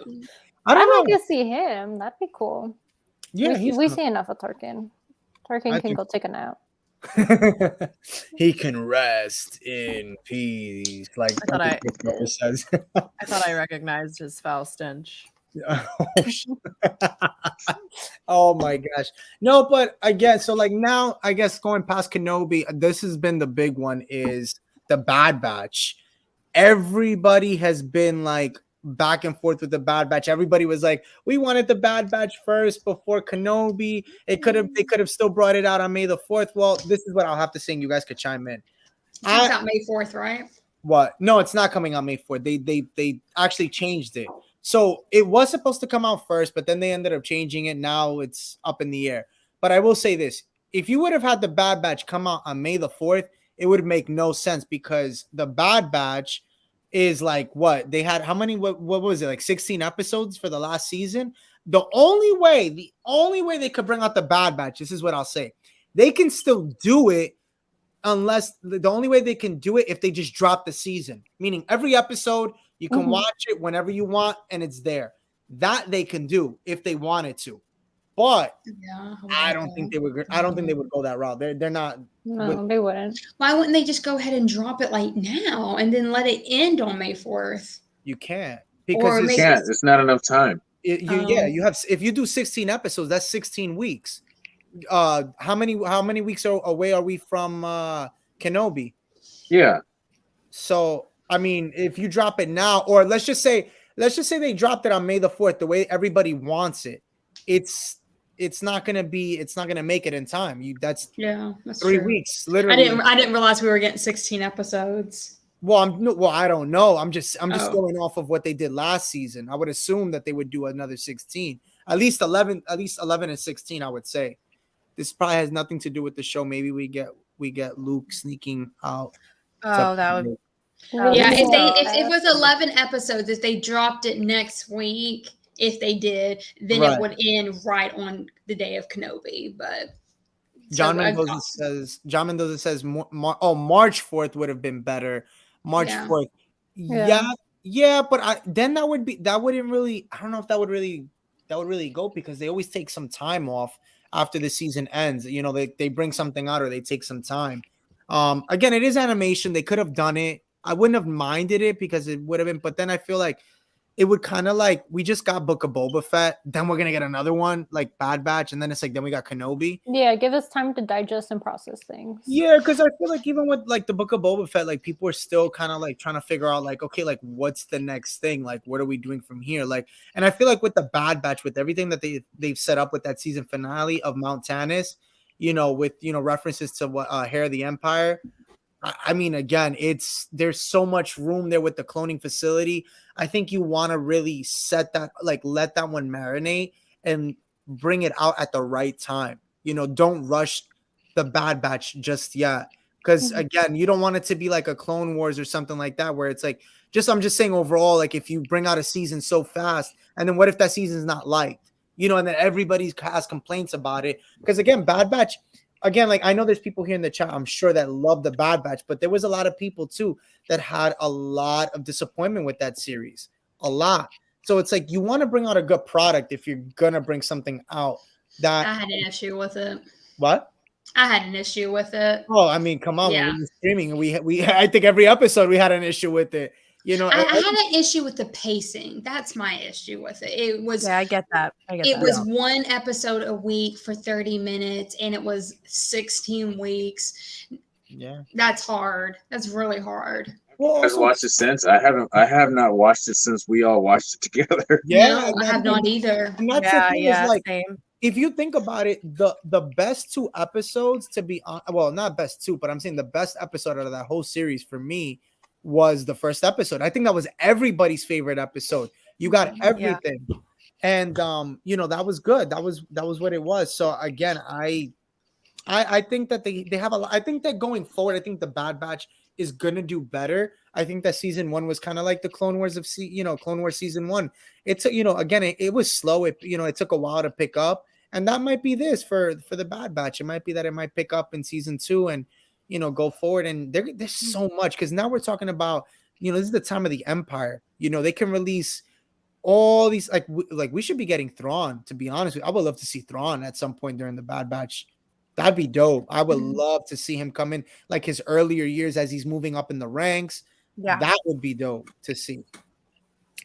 Speaker 5: I'd like to see him. That'd be cool.
Speaker 1: Yeah,
Speaker 5: we see enough of Tarkin. Tarkin can go take a nap.
Speaker 1: He can rest in peace. Like
Speaker 4: I thought I recognized his foul stench.
Speaker 1: Oh my gosh. No, but again, so like now, I guess going past Kenobi, this has been the big one is the Bad Batch. everybody has been like back and forth with the Bad Batch. Everybody was like, we wanted the Bad Batch first before Kenobi. They could have still brought it out on May the 4th. Well, this is what I'll have to say, and you guys could chime in.
Speaker 2: It comes out May 4th, right?
Speaker 1: What? No, it's not coming out May 4th. They actually changed it. So it was supposed to come out first, but then they ended up changing it. Now it's up in the air. But I will say this. If you would have had the Bad Batch come out on May the 4th, it would make no sense because the Bad Batch is like what? They had how many? What was it? Like 16 episodes for the last season? The only way they could bring out the Bad Batch, this is what I'll say. They can still do it unless the only way they can do it if they just drop the season, meaning every episode you can watch it whenever you want and it's there. That they can do if they wanted to, but I don't think they would. I don't think they would go that route. They're not.
Speaker 5: No, they wouldn't.
Speaker 2: Why wouldn't they just go ahead and drop it like now and then let it end on May 4th?
Speaker 1: You can't because
Speaker 3: it's not enough time.
Speaker 1: You have. If you do 16 episodes, that's 16 weeks. How many weeks away are we from Kenobi?
Speaker 3: Yeah.
Speaker 1: So I mean, if you drop it now, or let's just say they dropped it on May the 4th, the way everybody wants it, it's not gonna make it in time. That's 3 weeks. Literally,
Speaker 2: I didn't realize we were getting 16 episodes.
Speaker 1: Well, I don't know. I'm just going off of what they did last season. I would assume that they would do another 16, at least 11 and 16. I would say. This probably has nothing to do with the show. Maybe we get Luke sneaking out.
Speaker 4: Oh, that would.
Speaker 2: Yeah, if it was 11 episodes, if they dropped it next week, if they did, then it would end right on the day of Kenobi. But
Speaker 1: John Mendoza says March 4th would have been better. March 4th. Yeah, but then that wouldn't really. I don't know if that would really go because they always take some time off after the season ends. You know, they bring something out or they take some time. Again, it is animation. They could have done it. I wouldn't have minded it because it would have been, but then I feel like it would kind of like we just got Book of Boba Fett, then we're gonna get another one like Bad Batch, and then it's like then we got Kenobi.
Speaker 5: Yeah, give us time to digest and process things.
Speaker 1: Yeah, because I feel like even with like the Book of Boba Fett, like people are still kind of like trying to figure out like, okay, like what's the next thing? Like what are we doing from here? Like, and I feel like with the Bad Batch, with everything that they've set up with that season finale of Mount Tannis, you know, with references to what Hair of the Empire. I mean, again, there's so much room there with the cloning facility. I think you want to really set that, like, let that one marinate and bring it out at the right time. You know, don't rush the Bad Batch just yet. Because, again, you don't want it to be like a Clone Wars or something like that, where it's like, I'm just saying overall, like, if you bring out a season so fast, and then what if that season's not liked? You know, and then everybody has complaints about it. Because, again, Bad Batch, again, like I know there's people here in the chat, I'm sure, that love the Bad Batch, but there was a lot of people too that had a lot of disappointment with that series. A lot. So it's like you want to bring out a good product if you're gonna bring something out that
Speaker 2: I had an issue with it.
Speaker 1: What?
Speaker 2: I had an issue with it.
Speaker 1: Oh, I mean, come on, when we were streaming, we I think every episode we had an issue with it. You know,
Speaker 2: I had an issue with the pacing. That's my issue with it. It was
Speaker 4: I get that.
Speaker 2: It was one episode a week for 30 minutes, and it was 16 weeks.
Speaker 1: Yeah,
Speaker 2: that's hard. That's really hard.
Speaker 3: Well, I've watched it since. I have not watched it since we all watched it together.
Speaker 2: Yeah, no, I have not either.
Speaker 1: And that's the thing is like, same. If you think about it, the best two episodes to be on, well, not best two, but I'm saying the best episode out of that whole series for me was the first episode. I think that was everybody's favorite episode. You got everything. Yeah. And you know, that was good. That was what it was. So again, I think that they have a lot. I think that going forward, I think the Bad Batch is gonna do better. I think that season 1 was kind of like the Clone Wars of Clone Wars season 1. It's again, it was slow. It took a while to pick up, and that might be this for the Bad Batch. It might be that it might pick up in season 2 and go forward. And there's so much, because now we're talking about this is the time of the Empire. They can release all these like we should be getting Thrawn. To be honest with you, I would love to see Thrawn at some point during the Bad Batch. That'd be dope. I would love to see him come in like his earlier years as he's moving up in the ranks. Yeah, that would be dope to see.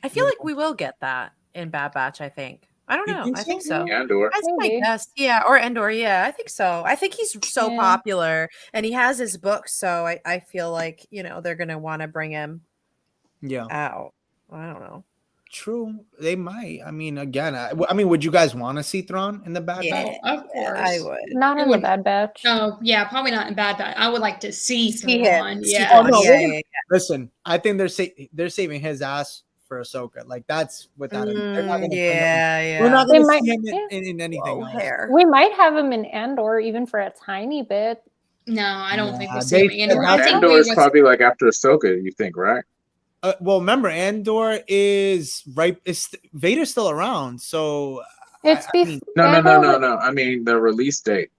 Speaker 4: I feel like we will get that in Bad Batch. I think. I don't know. I think so.
Speaker 3: Andor.
Speaker 4: That's my guess. Yeah, or Andor. Yeah, I think so. I think he's so popular, and he has his books. So I feel like they're gonna want to bring him
Speaker 1: Yeah.
Speaker 4: out. I don't know.
Speaker 1: True, they might. I mean, again, I mean, would you guys want to see Thrawn in the Bad Batch?
Speaker 2: Of course.
Speaker 4: I would.
Speaker 5: Not in the Bad Batch.
Speaker 2: Oh, yeah, probably not in Bad Batch. I would like to see
Speaker 4: See
Speaker 2: Thrawn.
Speaker 4: him.
Speaker 2: Yeah.
Speaker 1: Oh no!
Speaker 4: Yeah.
Speaker 1: Listen, I think they're saving his ass for Ahsoka. Like that's without him. They're not gonna put him. We're not
Speaker 5: They
Speaker 1: gonna
Speaker 5: might-
Speaker 1: see him in anything else.
Speaker 4: Hair.
Speaker 5: We might have him in Andor even for a tiny bit.
Speaker 2: No, I don't think we'll
Speaker 1: Nah,
Speaker 2: see him
Speaker 1: they-
Speaker 2: in Andor. I think
Speaker 3: Andor
Speaker 2: we
Speaker 3: is
Speaker 2: would-
Speaker 3: probably like after Ahsoka, you think, right?
Speaker 1: Well, remember, Andor is right. Vader's still around, so
Speaker 5: It's
Speaker 1: I mean,
Speaker 3: No.
Speaker 5: Andor
Speaker 3: I mean the release date.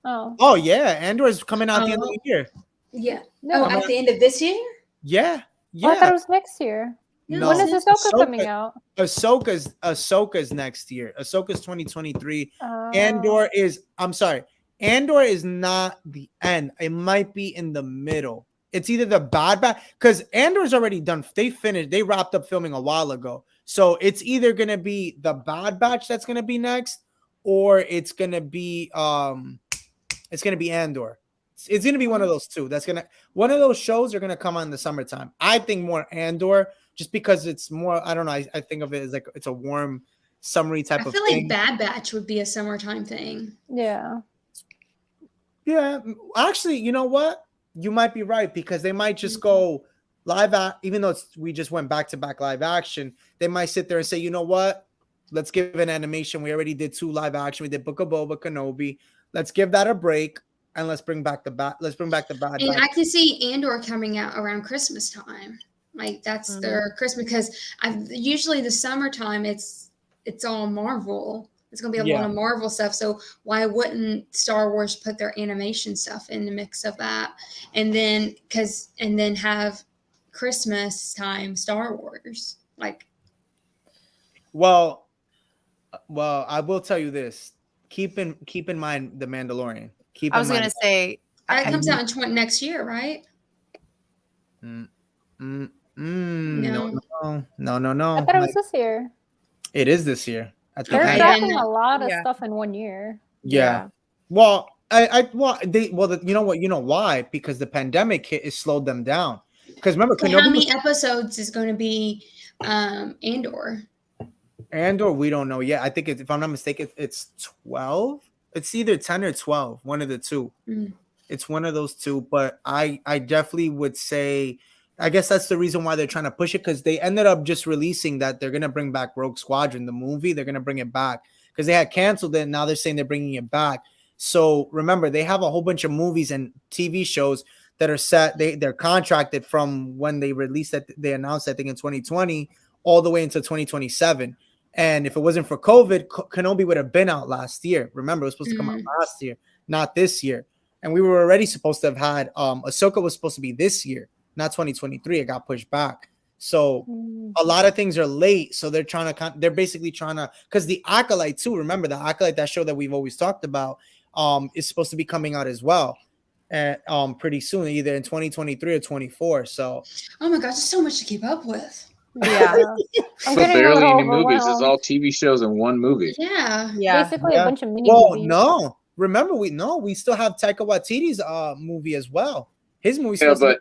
Speaker 1: oh yeah, Andor is coming out at the end of the year.
Speaker 2: Yeah.
Speaker 5: No,
Speaker 2: at the end of this year?
Speaker 1: Yeah,
Speaker 5: Oh, I thought
Speaker 1: yeah.
Speaker 5: it was next year.
Speaker 1: No.
Speaker 5: When is Ahsoka coming out?
Speaker 1: Ahsoka's next year. Ahsoka's 2023.
Speaker 5: Oh.
Speaker 1: Andor is. I'm sorry. Andor is not the end. It might be in the middle. It's either the Bad Batch because Andor's already done. They finished. They wrapped up filming a while ago. So it's either gonna be the Bad Batch that's gonna be next, or it's gonna be Andor. It's gonna be one of those two. One of those shows are gonna come on in the summertime. I think more Andor, just because it's more. I don't know. I think of it as like it's a warm, summery type
Speaker 2: I
Speaker 1: of
Speaker 2: feel
Speaker 1: thing.
Speaker 2: like Bad Batch would be a summertime thing.
Speaker 5: Yeah.
Speaker 1: Yeah, actually, you know what? You might be right because they might just go live even though we just went back to back live action. They might sit there and say, you know what? Let's give an animation. We already did 2 live action. We did Book of Boba Kenobi. Let's give that a break and let's bring back the Bad. Let's bring back the Bad.
Speaker 2: And I can see Andor coming out around Christmas time. Like that's their Christmas because usually the summertime it's all Marvel. It's gonna be a lot of Marvel stuff. So why wouldn't Star Wars put their animation stuff in the mix of that? And then have Christmas time Star Wars. Like
Speaker 1: Well, I will tell you this. Keep in mind the Mandalorian.
Speaker 4: I was gonna say
Speaker 2: that comes out in next year, right?
Speaker 1: No.
Speaker 5: I thought it was this year.
Speaker 1: It is this year.
Speaker 5: They're dropping a lot of stuff in 1 year.
Speaker 1: Yeah. Well, you know why? Because the pandemic has slowed them down. Because remember,
Speaker 2: How many episodes is going to be Andor?
Speaker 1: Andor, we don't know yet. I think if I'm not mistaken, it's 12. It's either 10 or 12, one of the two. It's one of those two. But I definitely would say, I guess that's the reason why they're trying to push it, because they ended up just releasing that they're gonna bring back Rogue Squadron, the movie. They're gonna bring it back because they had canceled it. And now they're saying they're bringing it back. So remember, they have a whole bunch of movies and TV shows that are set. They're contracted from when they released that. They announced, I think, in 2020 all the way into 2027. And if it wasn't for COVID, Kenobi would have been out last year. Remember, it was supposed to come out last year, not this year. And we were already supposed to have had Ahsoka was supposed to be this year, not 2023. It got pushed back. So a lot of things are late. So they're basically trying to, because the Acolyte too, remember the Acolyte, that show that we've always talked about, is supposed to be coming out as well. Pretty soon, either in 2023 or 24. So
Speaker 2: oh my gosh, there's so much to keep up with.
Speaker 5: Yeah.
Speaker 3: But barely any movies. It's all TV shows in one movie.
Speaker 2: Yeah.
Speaker 5: Basically a bunch of mini
Speaker 1: well,
Speaker 5: movies.
Speaker 1: no. Remember, we still have Taika Waititi's movie as well. His movie.
Speaker 3: Yeah, but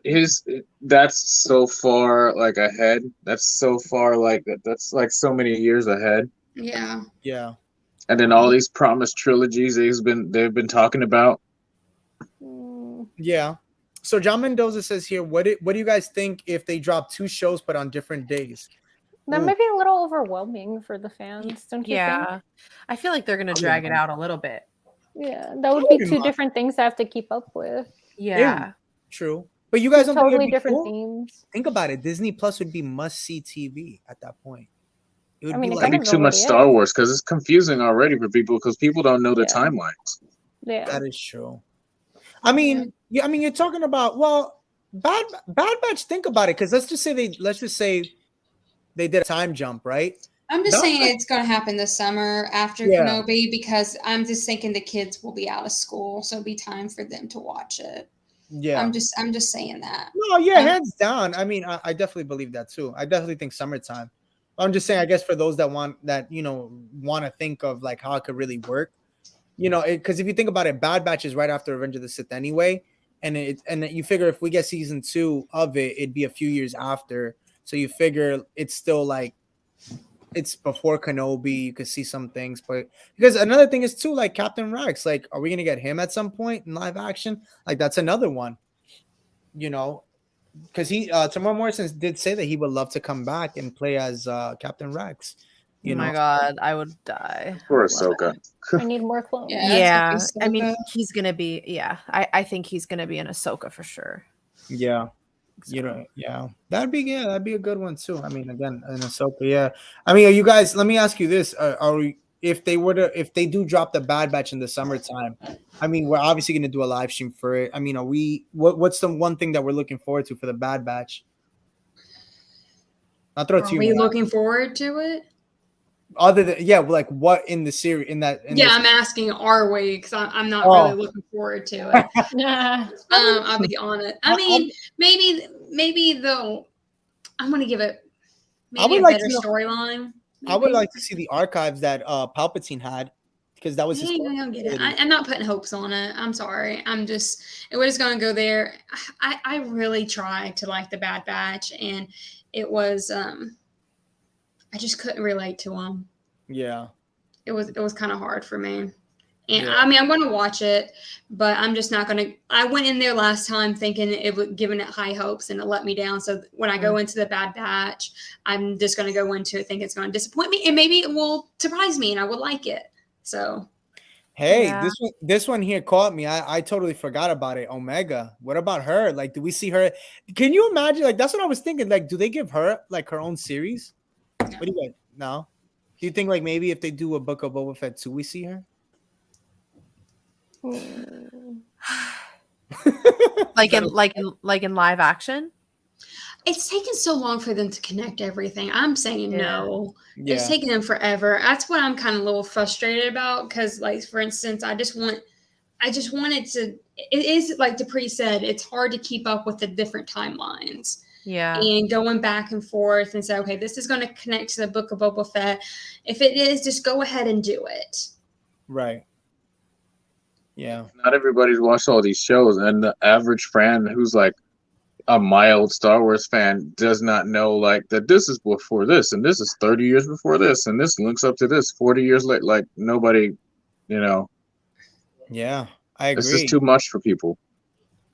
Speaker 3: that's so far like ahead. That's so far like that's like so many years ahead.
Speaker 2: Yeah.
Speaker 1: Yeah.
Speaker 3: And then all these promised trilogies they've been talking about.
Speaker 1: Yeah. So John Mendoza says here, what do you guys think if they drop 2 shows but on different days?
Speaker 5: That might be a little overwhelming for the fans, don't you think?
Speaker 4: I feel like they're gonna drag it out a little bit.
Speaker 5: Yeah, that would be 2 different things to have to keep up with.
Speaker 1: Yeah. True. But you guys don't think it'd
Speaker 5: totally
Speaker 1: be
Speaker 5: different
Speaker 1: cool?
Speaker 5: themes.
Speaker 1: Think about it. Disney Plus would be must-see TV at that point. It would
Speaker 5: I mean,
Speaker 1: be
Speaker 3: I think too much Star Wars because it's confusing already for people because people don't know the timelines.
Speaker 5: Yeah,
Speaker 1: that is true. I mean, you're talking about Bad Batch. Think about it, because let's just say they did a time jump, right?
Speaker 2: I'm just saying it's going to happen this summer after Kenobi, because I'm just thinking the kids will be out of school, so it'll be time for them to watch it.
Speaker 1: Yeah,
Speaker 2: I'm just saying that.
Speaker 1: No, yeah, hands down. I mean, I definitely believe that too. I definitely think summertime. I'm just saying, I guess for those that want to think of like how it could really work, because if you think about it, Bad Batch is right after Revenge of the Sith anyway, and you figure if we get season 2 of it, it'd be a few years after. So you figure it's still like it's before Kenobi. You could see some things, but because another thing is too, like Captain Rex, like, are we gonna get him at some point in live action? Like that's another one, you know, because he Tamora Morrison did say that he would love to come back and play as Captain Rex.
Speaker 4: Oh my god, I would die.
Speaker 3: For Ahsoka.
Speaker 5: I need more clones.
Speaker 4: Yeah, I mean, he's gonna be. Yeah, I think he's gonna be in Ahsoka for sure.
Speaker 1: Yeah. You know, yeah, that'd be a good one too. I mean, again, in Ahsoka, yeah. I mean, are you guys? Let me ask you this: are we, if they do drop the Bad Batch in the summertime? I mean, we're obviously going to do a live stream for it. I mean, are we? What's the one thing that we're looking forward to for the Bad Batch? I'll throw it to you.
Speaker 2: Are we looking forward to it?
Speaker 1: Other than like what in the series
Speaker 2: I'm asking, are we? Because I'm not really looking forward to it. I'll be honest. I mean, maybe though, I'm gonna give it maybe a better storyline.
Speaker 1: I would like to see the archives that Palpatine had, because that was his.
Speaker 2: I'm not putting hopes on it. I'm sorry. We're just gonna go there. I really tried to like the Bad Batch, and it was I just couldn't relate to him.
Speaker 1: Yeah.
Speaker 2: It was kind of hard for me. And I mean, I'm going to watch it, but I'm just not going to. I went in there last time thinking giving it high hopes, and it let me down. So when I go into the Bad Batch, I'm just going to go into it thinking it's going to disappoint me, and maybe it will surprise me and I will like it. So.
Speaker 1: Hey, this one here caught me. I totally forgot about it. Omega. What about her? Like, do we see her? Can you imagine? Like, that's what I was thinking. Like, do they give her like her own series? No. What do you guys? No. Do you think like maybe if they do a Book of Boba Fett 2, we see her?
Speaker 4: like in live action?
Speaker 2: It's taken so long for them to connect everything. I'm saying no. Yeah. It's taking them forever. That's what I'm kind of a little frustrated about, because, like, for instance, I just want it to. It is like Dupree said. It's hard to keep up with the different timelines.
Speaker 4: Yeah.
Speaker 2: And going back and forth and say, okay, this is going to connect to the Book of Boba Fett. If it is, just go ahead and do it.
Speaker 1: Right. Yeah.
Speaker 3: Not everybody's watched all these shows, and the average fan who's like a mild Star Wars fan does not know like that this is before this, and this is 30 years before this, and this links up to this 40 years later. Like nobody, you know.
Speaker 1: Yeah, I agree.
Speaker 3: It's just too much for people.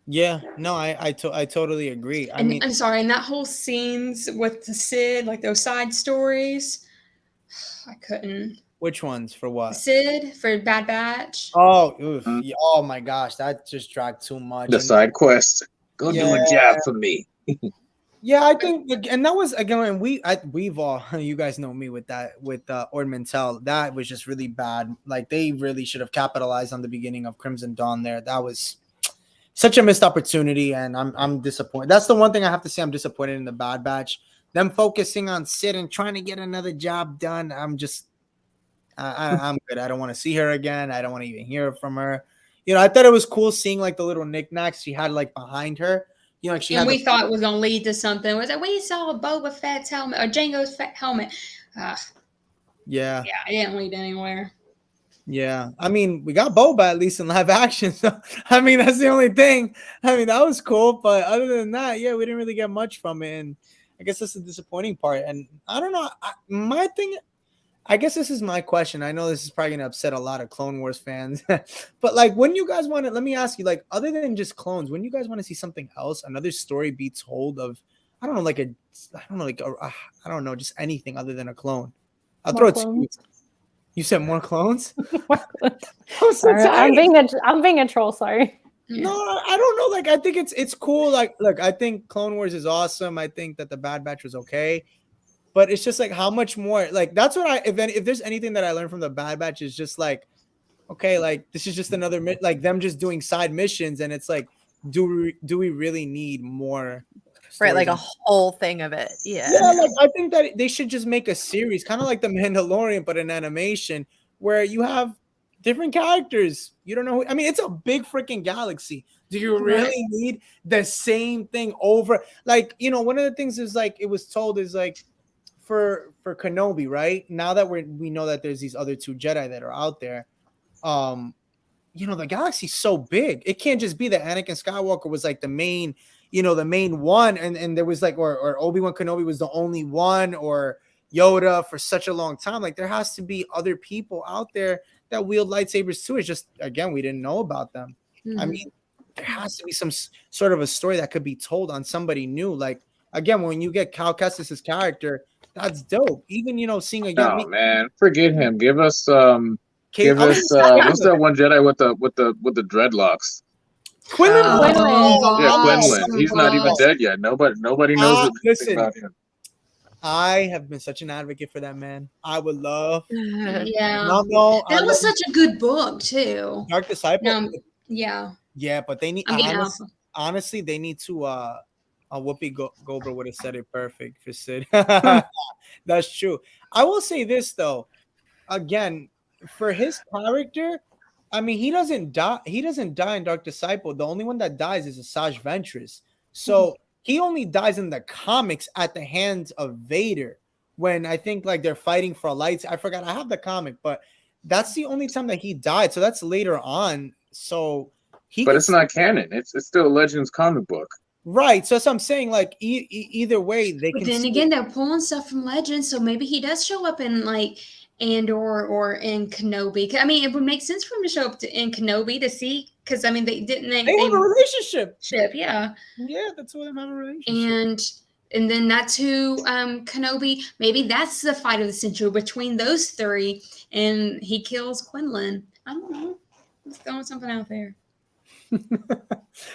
Speaker 1: Yeah, no, I totally agree.
Speaker 2: I'm sorry, and that whole scenes with the Sid, like those side stories, I couldn't.
Speaker 1: Which ones for what?
Speaker 2: Sid for Bad Batch.
Speaker 1: Oh, oh my gosh, that just dragged too much.
Speaker 3: The side quest. Go do a job for me.
Speaker 1: Yeah, I think, and that was again, and we've all, you guys know me with that, with Ord Mantell. That was just really bad. Like they really should have capitalized on the beginning of Crimson Dawn there. That was such a missed opportunity, and I'm disappointed. That's the one thing I have to say. I'm disappointed in the Bad Batch. Them focusing on Sid and trying to get another job done. I'm just, I'm good. I don't want to see her again. I don't want to even hear from her. You know, I thought it was cool seeing like the little knickknacks she had like behind her. You know, like she.
Speaker 2: And we thought it was gonna lead to something. Was that we saw Boba Fett's helmet or Jango's helmet?
Speaker 1: Yeah.
Speaker 2: Yeah, it didn't lead anywhere.
Speaker 1: Yeah, I mean, we got Boba at least in live action. So, I mean, that's the only thing. I mean, that was cool, but other than that, yeah, we didn't really get much from it, and I guess that's the disappointing part. And I don't know, my thing. I guess this is my question. I know this is probably gonna upset a lot of Clone Wars fans, but like, when you guys want to, let me ask you, like, other than just clones, when you guys want to see something else, another story be told of, I don't know, just anything other than a clone. I'll throw it to you. You said more clones?
Speaker 5: I'm being a troll. Sorry.
Speaker 1: No, I don't know. Like, I think it's cool. Like, look, I think Clone Wars is awesome. I think that the Bad Batch was okay, but it's just like how much more. Like, that's what if there's anything that I learned from the Bad Batch is just like, okay, like this is just another like them just doing side missions, and it's like, do we really need more?
Speaker 4: Right, like a whole thing of it. Yeah,
Speaker 1: like I think that they should just make a series, kind of like The Mandalorian, but an animation where you have different characters. You don't know. I mean, it's a big freaking galaxy. Do you really need the same thing over? Like, you know, one of the things is like it was told is like for Kenobi, right? Now that we know that there's these other two Jedi that are out there, you know, the galaxy's so big. It can't just be that Anakin Skywalker was like the main. the main one, and there was like, or Obi-Wan Kenobi was the only one, or Yoda for such a long time. Like there has to be other people out there that wield lightsabers too. It's just, again, we didn't know about them. I mean, there has to be some sort of a story that could be told on somebody new. Like, again, when you get Cal Kestis's character, that's dope. Even, seeing again.
Speaker 3: Oh man, forget him. Give us what's that one Jedi with the dreadlocks?
Speaker 1: Quinlan.
Speaker 3: Yeah, Quinlan. He's not even dead yet. Nobody knows anything about him.
Speaker 1: I have been such an advocate for that man. I would love.
Speaker 2: Yeah. That was such a good book too.
Speaker 1: Dark Disciple.
Speaker 2: Yeah.
Speaker 1: Yeah, but they need honestly, they need to Whoopi Goldberg would have said it perfect for Sid. That's true. I will say this though. Again, for his character, I mean, he doesn't die. He doesn't die in Dark Disciple. The only one that dies is Asajj Ventress. So he only dies in the comics at the hands of Vader. When I think like they're fighting for lights. I forgot. I have the comic, but that's the only time that he died. So that's later on. So but
Speaker 3: it's not canon. It's still a Legends comic book.
Speaker 1: Right. So that's what I'm saying. Like either way, they can.
Speaker 2: Then again, they're pulling stuff from Legends, so maybe he does show up in like Andor or in Kenobi. I mean, it would make sense for him to show up in Kenobi to see, because I mean, they have
Speaker 1: a relationship.
Speaker 2: Yeah,
Speaker 1: that's why they have a relationship.
Speaker 2: And then that's who Kenobi. Maybe that's the fight of the century between those three, and he kills Quinlan. I don't know. Just throwing something out there.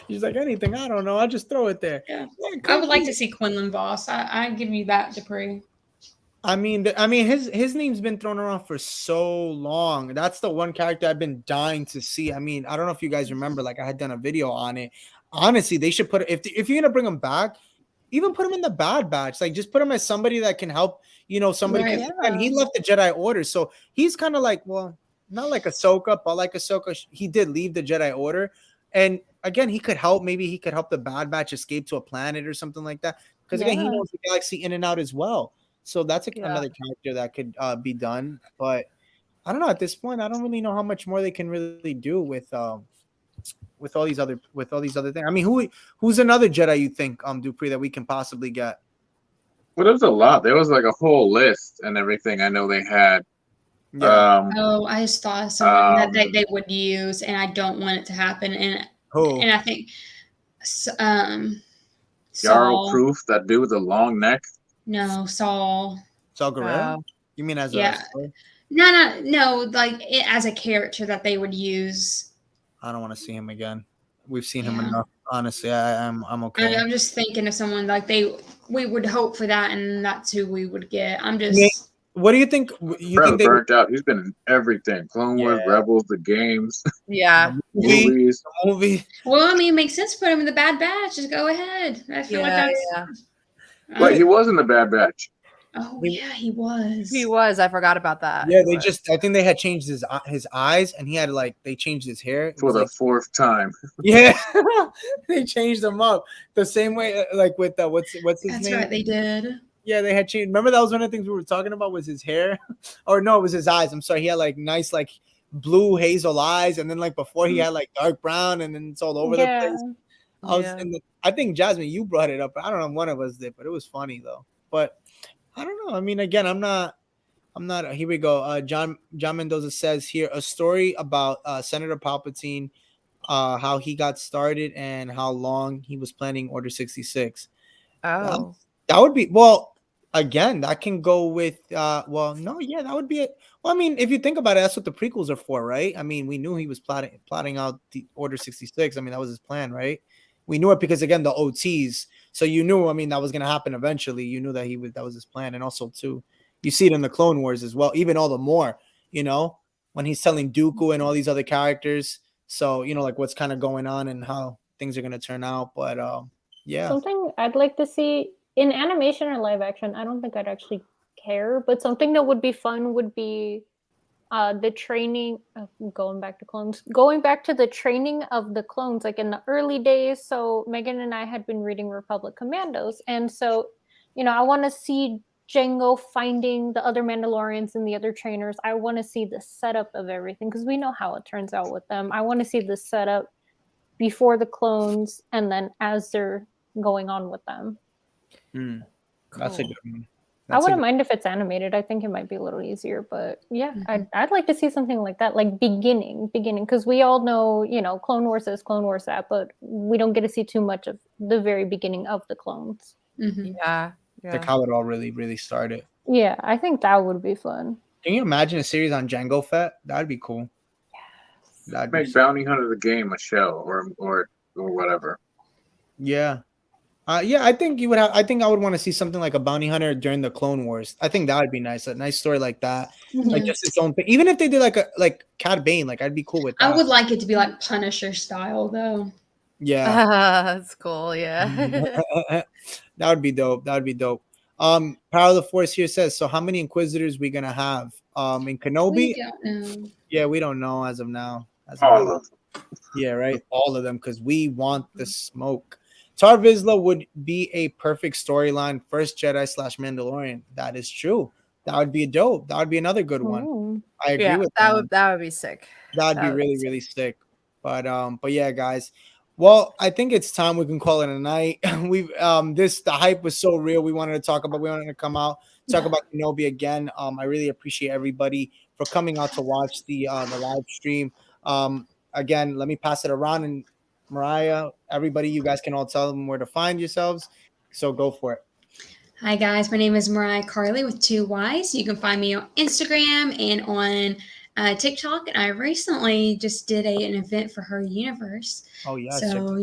Speaker 1: He's like, anything, I don't know. I'll just throw it there.
Speaker 2: Yeah. I would like to see Quinlan Voss. I give you that, Dupree.
Speaker 1: I mean, his name's been thrown around for so long. That's the one character I've been dying to see. I mean, I don't know if you guys remember, like I had done a video on it. Honestly, they should put, if you're gonna bring him back, even put him in the Bad Batch. Like just put him as somebody that can help. Somebody. Right, and he left the Jedi Order, so he's kind of like, well, not like Ahsoka, but like Ahsoka. He did leave the Jedi Order. And again, he could help. Maybe he could help the Bad Batch escape to a planet or something like that. Because again, he knows the galaxy in and out as well. So that's another character that could be done. But I don't know. At this point, I don't really know how much more they can really do with all these other things. I mean, who's another Jedi you think, Dupree, that we can possibly get?
Speaker 3: Well, there's a lot. There was like a whole list and everything. I know they had.
Speaker 1: Yeah.
Speaker 2: I just thought of someone that they would use, and I don't want it to happen. And I think
Speaker 3: Yarrow Proof, that dude with the long neck.
Speaker 2: No, Saul
Speaker 1: Guerrero. You mean as a
Speaker 2: no, like as a character that they would use.
Speaker 1: I don't want to see him again. We've seen him enough. Honestly, I'm okay.
Speaker 2: I'm just thinking of someone like we would hope for that, and that's who we would get. I'm just.
Speaker 1: What do you think? You think they
Speaker 3: burnt out? He's been in everything: Clone Wars, Rebels, the games,
Speaker 1: movies.
Speaker 2: Well, I mean, it makes sense to put him in the Bad Batch. Just go ahead. I feel like that's.
Speaker 3: But he was in the Bad Batch.
Speaker 2: Oh yeah, he was.
Speaker 4: He was. I forgot about that.
Speaker 1: Yeah, I think they had changed his eyes, and he had they changed his hair
Speaker 3: for the fourth time.
Speaker 1: Yeah, they changed him up the same way, like with what's his name?
Speaker 2: That's right, they did.
Speaker 1: Yeah, they had changed. Remember that was one of the things we were talking about was his hair, or no, it was his eyes. I'm sorry, he had like nice blue hazel eyes, and then before he had dark brown, and then it's all over the place. I think Jasmine, you brought it up. I don't know if one of us did, but it was funny though. But I don't know. I mean, again, I'm not. Here we go. John Mendoza says here a story about Senator Palpatine, how he got started and how long he was planning Order 66.
Speaker 4: Oh,
Speaker 1: that would be Again, that can go with that would be it. Well, I mean, if you think about it, that's what the prequels are for, right? I mean, we knew he was plotting out the Order 66. I mean, that was his plan, right? We knew it because again, the OTs. So you knew, I mean, that was gonna happen eventually. You knew that that was his plan. And also too, you see it in the Clone Wars as well, even all the more, when he's telling Dooku and all these other characters. So, what's kind of going on and how things are gonna turn out. But
Speaker 5: something I'd like to see in animation or live action, I don't think I'd actually care, but something that would be fun would be the training going back to the training of the clones, like in the early days. So Megan and I had been reading Republic Commandos, and so I want to see Jango finding the other Mandalorians and the other trainers. I want to see the setup of everything because we know how it turns out with them. I want to see the setup before the clones, and then as they're going on with them.
Speaker 1: That's a good one.
Speaker 5: I wouldn't mind if it's animated. I think it might be a little easier, but yeah, I'd like to see something like that, like beginning, because we all know, Clone Wars is Clone Wars that, but we don't get to see too much of the very beginning of the clones.
Speaker 4: Yeah.
Speaker 1: Like how it all really, really started.
Speaker 5: Yeah, I think that would be fun.
Speaker 1: Can you imagine a series on Jango Fett? That'd be cool.
Speaker 5: Yes.
Speaker 3: That'd make Bounty Hunter the game a show or whatever.
Speaker 1: Yeah. Yeah, I think you would have. I think I would want to see something like a bounty hunter during the Clone Wars. I think that would be nice. A nice story like that, like just its own thing. Even if they did like Cad Bane, like I'd be cool with that.
Speaker 2: I would like it to be like Punisher style, though.
Speaker 1: Yeah,
Speaker 4: that's cool. Yeah,
Speaker 1: that would be dope. That would be dope. Power of the Force here says, so how many Inquisitors we gonna have? In Kenobi?
Speaker 2: We don't know.
Speaker 1: Yeah, we don't know as of now.
Speaker 3: All of them.
Speaker 1: Yeah, right. All of them, because we want the smoke. Tar Vizsla would be a perfect storyline. First Jedi / Mandalorian. That is true. That would be dope. That would be another good one. I agree with that.
Speaker 4: That would be sick.
Speaker 1: That'd be really, really sick. But yeah, guys. Well, I think it's time we can call it a night. We've the hype was so real. We wanted to come out, talk about Kenobi again. I really appreciate everybody for coming out to watch the live stream. Again, let me pass it around, and Mariah, everybody, you guys can all tell them where to find yourselves. So go for it.
Speaker 2: Hi, guys. My name is Mariah Carley with 2 Ys. You can find me on Instagram and on TikTok. And I recently just did an event for Her Universe.
Speaker 1: Oh, yeah.
Speaker 2: So,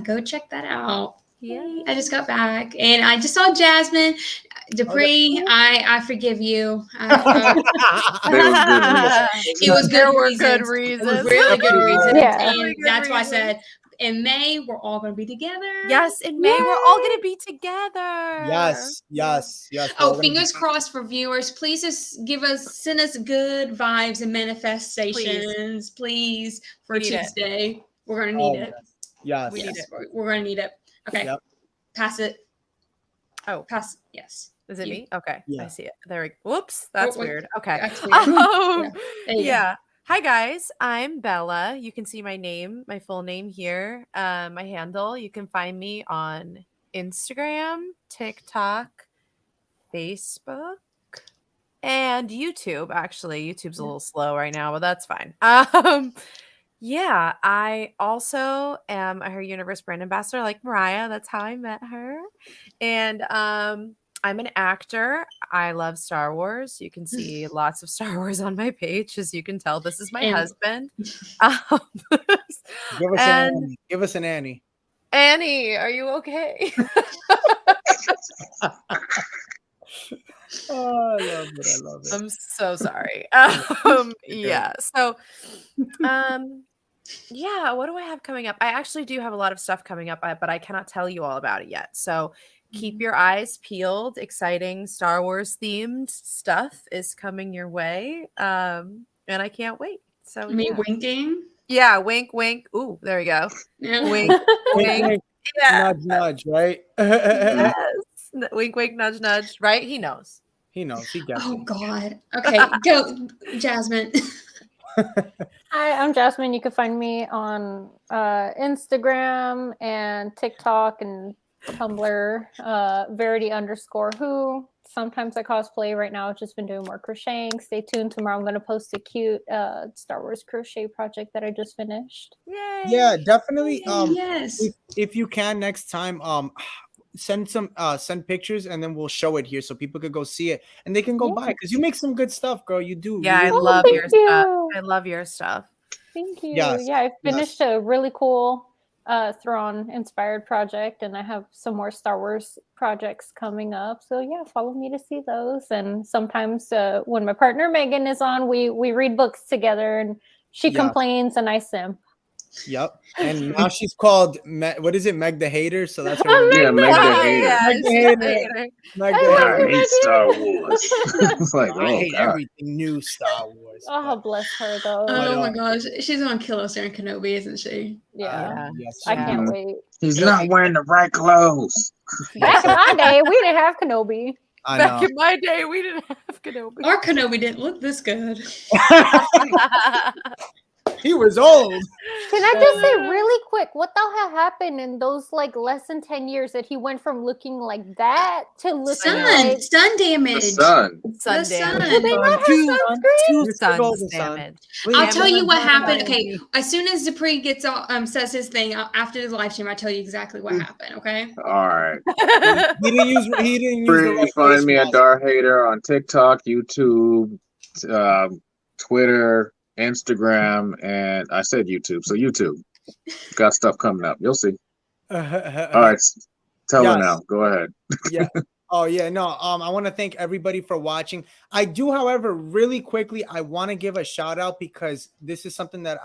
Speaker 2: go check that out.
Speaker 4: Yeah.
Speaker 2: I just got back. And I just saw Jasmine. Dupree, I forgive you. It was good reasons. It was really good reasons.
Speaker 5: Yeah.
Speaker 2: And that's why I said, in May, we're all going to be together.
Speaker 4: Yes, in May, we're all going to be together.
Speaker 1: Yes.
Speaker 2: Oh, fingers crossed for viewers. Please just send us good vibes and manifestations, please for Tuesday. We're going to need it.
Speaker 1: Yes.
Speaker 2: We're going to need it. Okay.
Speaker 1: Yep.
Speaker 2: Pass it.
Speaker 4: Oh.
Speaker 2: Pass. Yes.
Speaker 4: Is it me? Okay.
Speaker 1: Yeah.
Speaker 4: I see it. There we go. Whoops. That's weird. Okay.
Speaker 2: That's weird.
Speaker 4: Yeah. Hi, guys. I'm Bella. You can see my name, my full name here. My handle. You can find me on Instagram, TikTok, Facebook, and YouTube. Actually, YouTube's a little slow right now, but that's fine. Yeah, I also am a Her Universe brand ambassador like Mariah. That's how I met her. And I'm an actor. I love Star Wars. You can see lots of Star Wars on my page. As you can tell, this is my husband.
Speaker 1: Give us an Annie.
Speaker 4: Annie, are you okay?
Speaker 1: Oh, I love it.
Speaker 4: I'm so sorry. Yeah. So, yeah, what do I have coming up? I actually do have a lot of stuff coming up, but I cannot tell you all about it yet. So keep your eyes peeled. Exciting Star Wars themed stuff is coming your way. And I can't wait. So
Speaker 2: winking?
Speaker 4: Yeah, wink, wink. Ooh, there we go.
Speaker 2: Yeah.
Speaker 4: Wink, wink. Yeah.
Speaker 1: Nudge, right?
Speaker 4: Yes. Wink, wink, nudge, nudge. Right? He knows.
Speaker 1: He gets
Speaker 2: Oh,
Speaker 1: it.
Speaker 2: God. Okay, go, Jasmine.
Speaker 5: Hi, I'm Jasmine. You can find me on Instagram and TikTok and Tumblr, Verity_who. Sometimes I cosplay. Right now I've just been doing more crocheting. Stay tuned. Tomorrow I'm going to post a cute Star Wars crochet project that I just finished.
Speaker 4: Yay.
Speaker 1: Yeah, definitely.
Speaker 2: Yes.
Speaker 1: If you can next time, send pictures and then we'll show it here so people could go see it and they can go buy it because you make some good stuff, girl. You do.
Speaker 4: Yeah, I love your stuff. I love your stuff.
Speaker 5: Thank you.
Speaker 1: Yes.
Speaker 5: Yeah, I finished a really cool Thrawn inspired project, and I have some more Star Wars projects coming up. So yeah, follow me to see those. And sometimes when my partner Megan is on, we read books together, and she complains and I sim.
Speaker 1: Yep. And now she's called what is it? Meg the Hater. So that's her.
Speaker 3: Yeah, Meg the Hater.
Speaker 1: Meg the Hater. Meg the
Speaker 3: I
Speaker 1: Hater.
Speaker 3: hate Star Wars. It's like,
Speaker 1: I hate everything new Star Wars.
Speaker 5: Oh, bless her though.
Speaker 2: Oh my gosh, she's gonna kill us during Kenobi, isn't she?
Speaker 5: Yeah.
Speaker 1: Yes,
Speaker 5: I can't wait.
Speaker 3: He's not wearing the right clothes.
Speaker 5: Back in my day, we didn't have Kenobi.
Speaker 4: Back in my day, we didn't have Kenobi.
Speaker 2: Our Kenobi didn't look this good.
Speaker 1: He was old.
Speaker 5: Can I just say really quick, what the hell happened in those like less than 10 years that he went from looking like that to looking like
Speaker 2: sun damage?
Speaker 3: The sun.
Speaker 4: Sun damage.
Speaker 5: Do they not have sunscreen?
Speaker 4: Two suns damage.
Speaker 2: I'll tell you what happened. Okay, as soon as Dupree gets says his thing after the live stream, I'll tell you exactly what happened. Okay.
Speaker 3: All right.
Speaker 1: He didn't use the right
Speaker 3: Find
Speaker 1: face
Speaker 3: me at
Speaker 1: mask.
Speaker 3: Dar Hater on TikTok, YouTube, Twitter, Instagram, and I said YouTube. So YouTube got stuff coming up. You'll see. All right, tell her now. Go ahead.
Speaker 1: Yeah. Oh yeah. No. I want to thank everybody for watching. I do, however, really quickly, I want to give a shout out because this is something that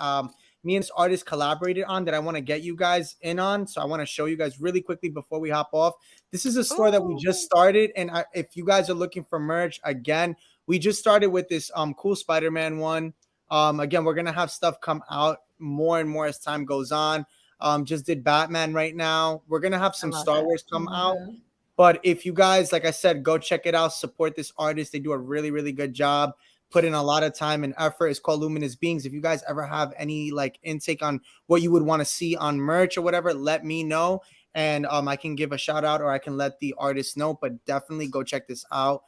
Speaker 1: me and this artist collaborated on that I want to get you guys in on. So I want to show you guys really quickly before we hop off. This is a store that we just started, and if you guys are looking for merch, again, we just started with this cool Spider-Man one. Again, we're gonna have stuff come out more and more as time goes on. Just did Batman right now. We're gonna have some Star Wars come out. But if you guys, like I said, go check it out, support this artist. They do a really, really good job, put in a lot of time and effort. It's called Luminous Beings. If you guys ever have any like intake on what you would want to see on merch or whatever, let me know. And I can give a shout out or I can let the artist know, but definitely go check this out.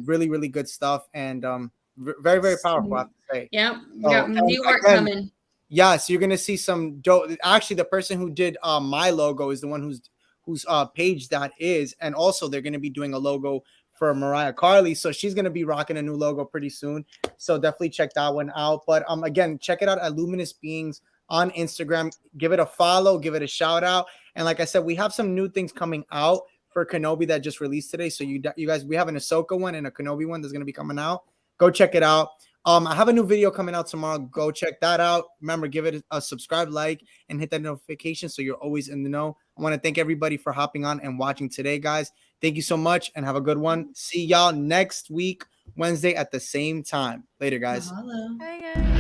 Speaker 1: Really, really good stuff. And very, very powerful, I have to say.
Speaker 2: Yeah, we got new art coming.
Speaker 1: Yeah, so you're gonna see some dope. Actually, the person who did my logo is the one whose page that is, and also they're gonna be doing a logo for Mariah Carey, so she's gonna be rocking a new logo pretty soon. So definitely check that one out. But again, check it out at Luminous Beings on Instagram. Give it a follow, give it a shout out, and like I said, we have some new things coming out for Kenobi that just released today. So you guys, we have an Ahsoka one and a Kenobi one that's gonna be coming out. Go check it out. I have a new video coming out tomorrow. Go check that out. Remember, give it a subscribe, like, and hit that notification so you're always in the know. I want to thank everybody for hopping on and watching today, guys. Thank you so much and have a good one. See y'all next week, Wednesday at the same time. Later, guys.
Speaker 2: Hello.
Speaker 4: Hi, guys.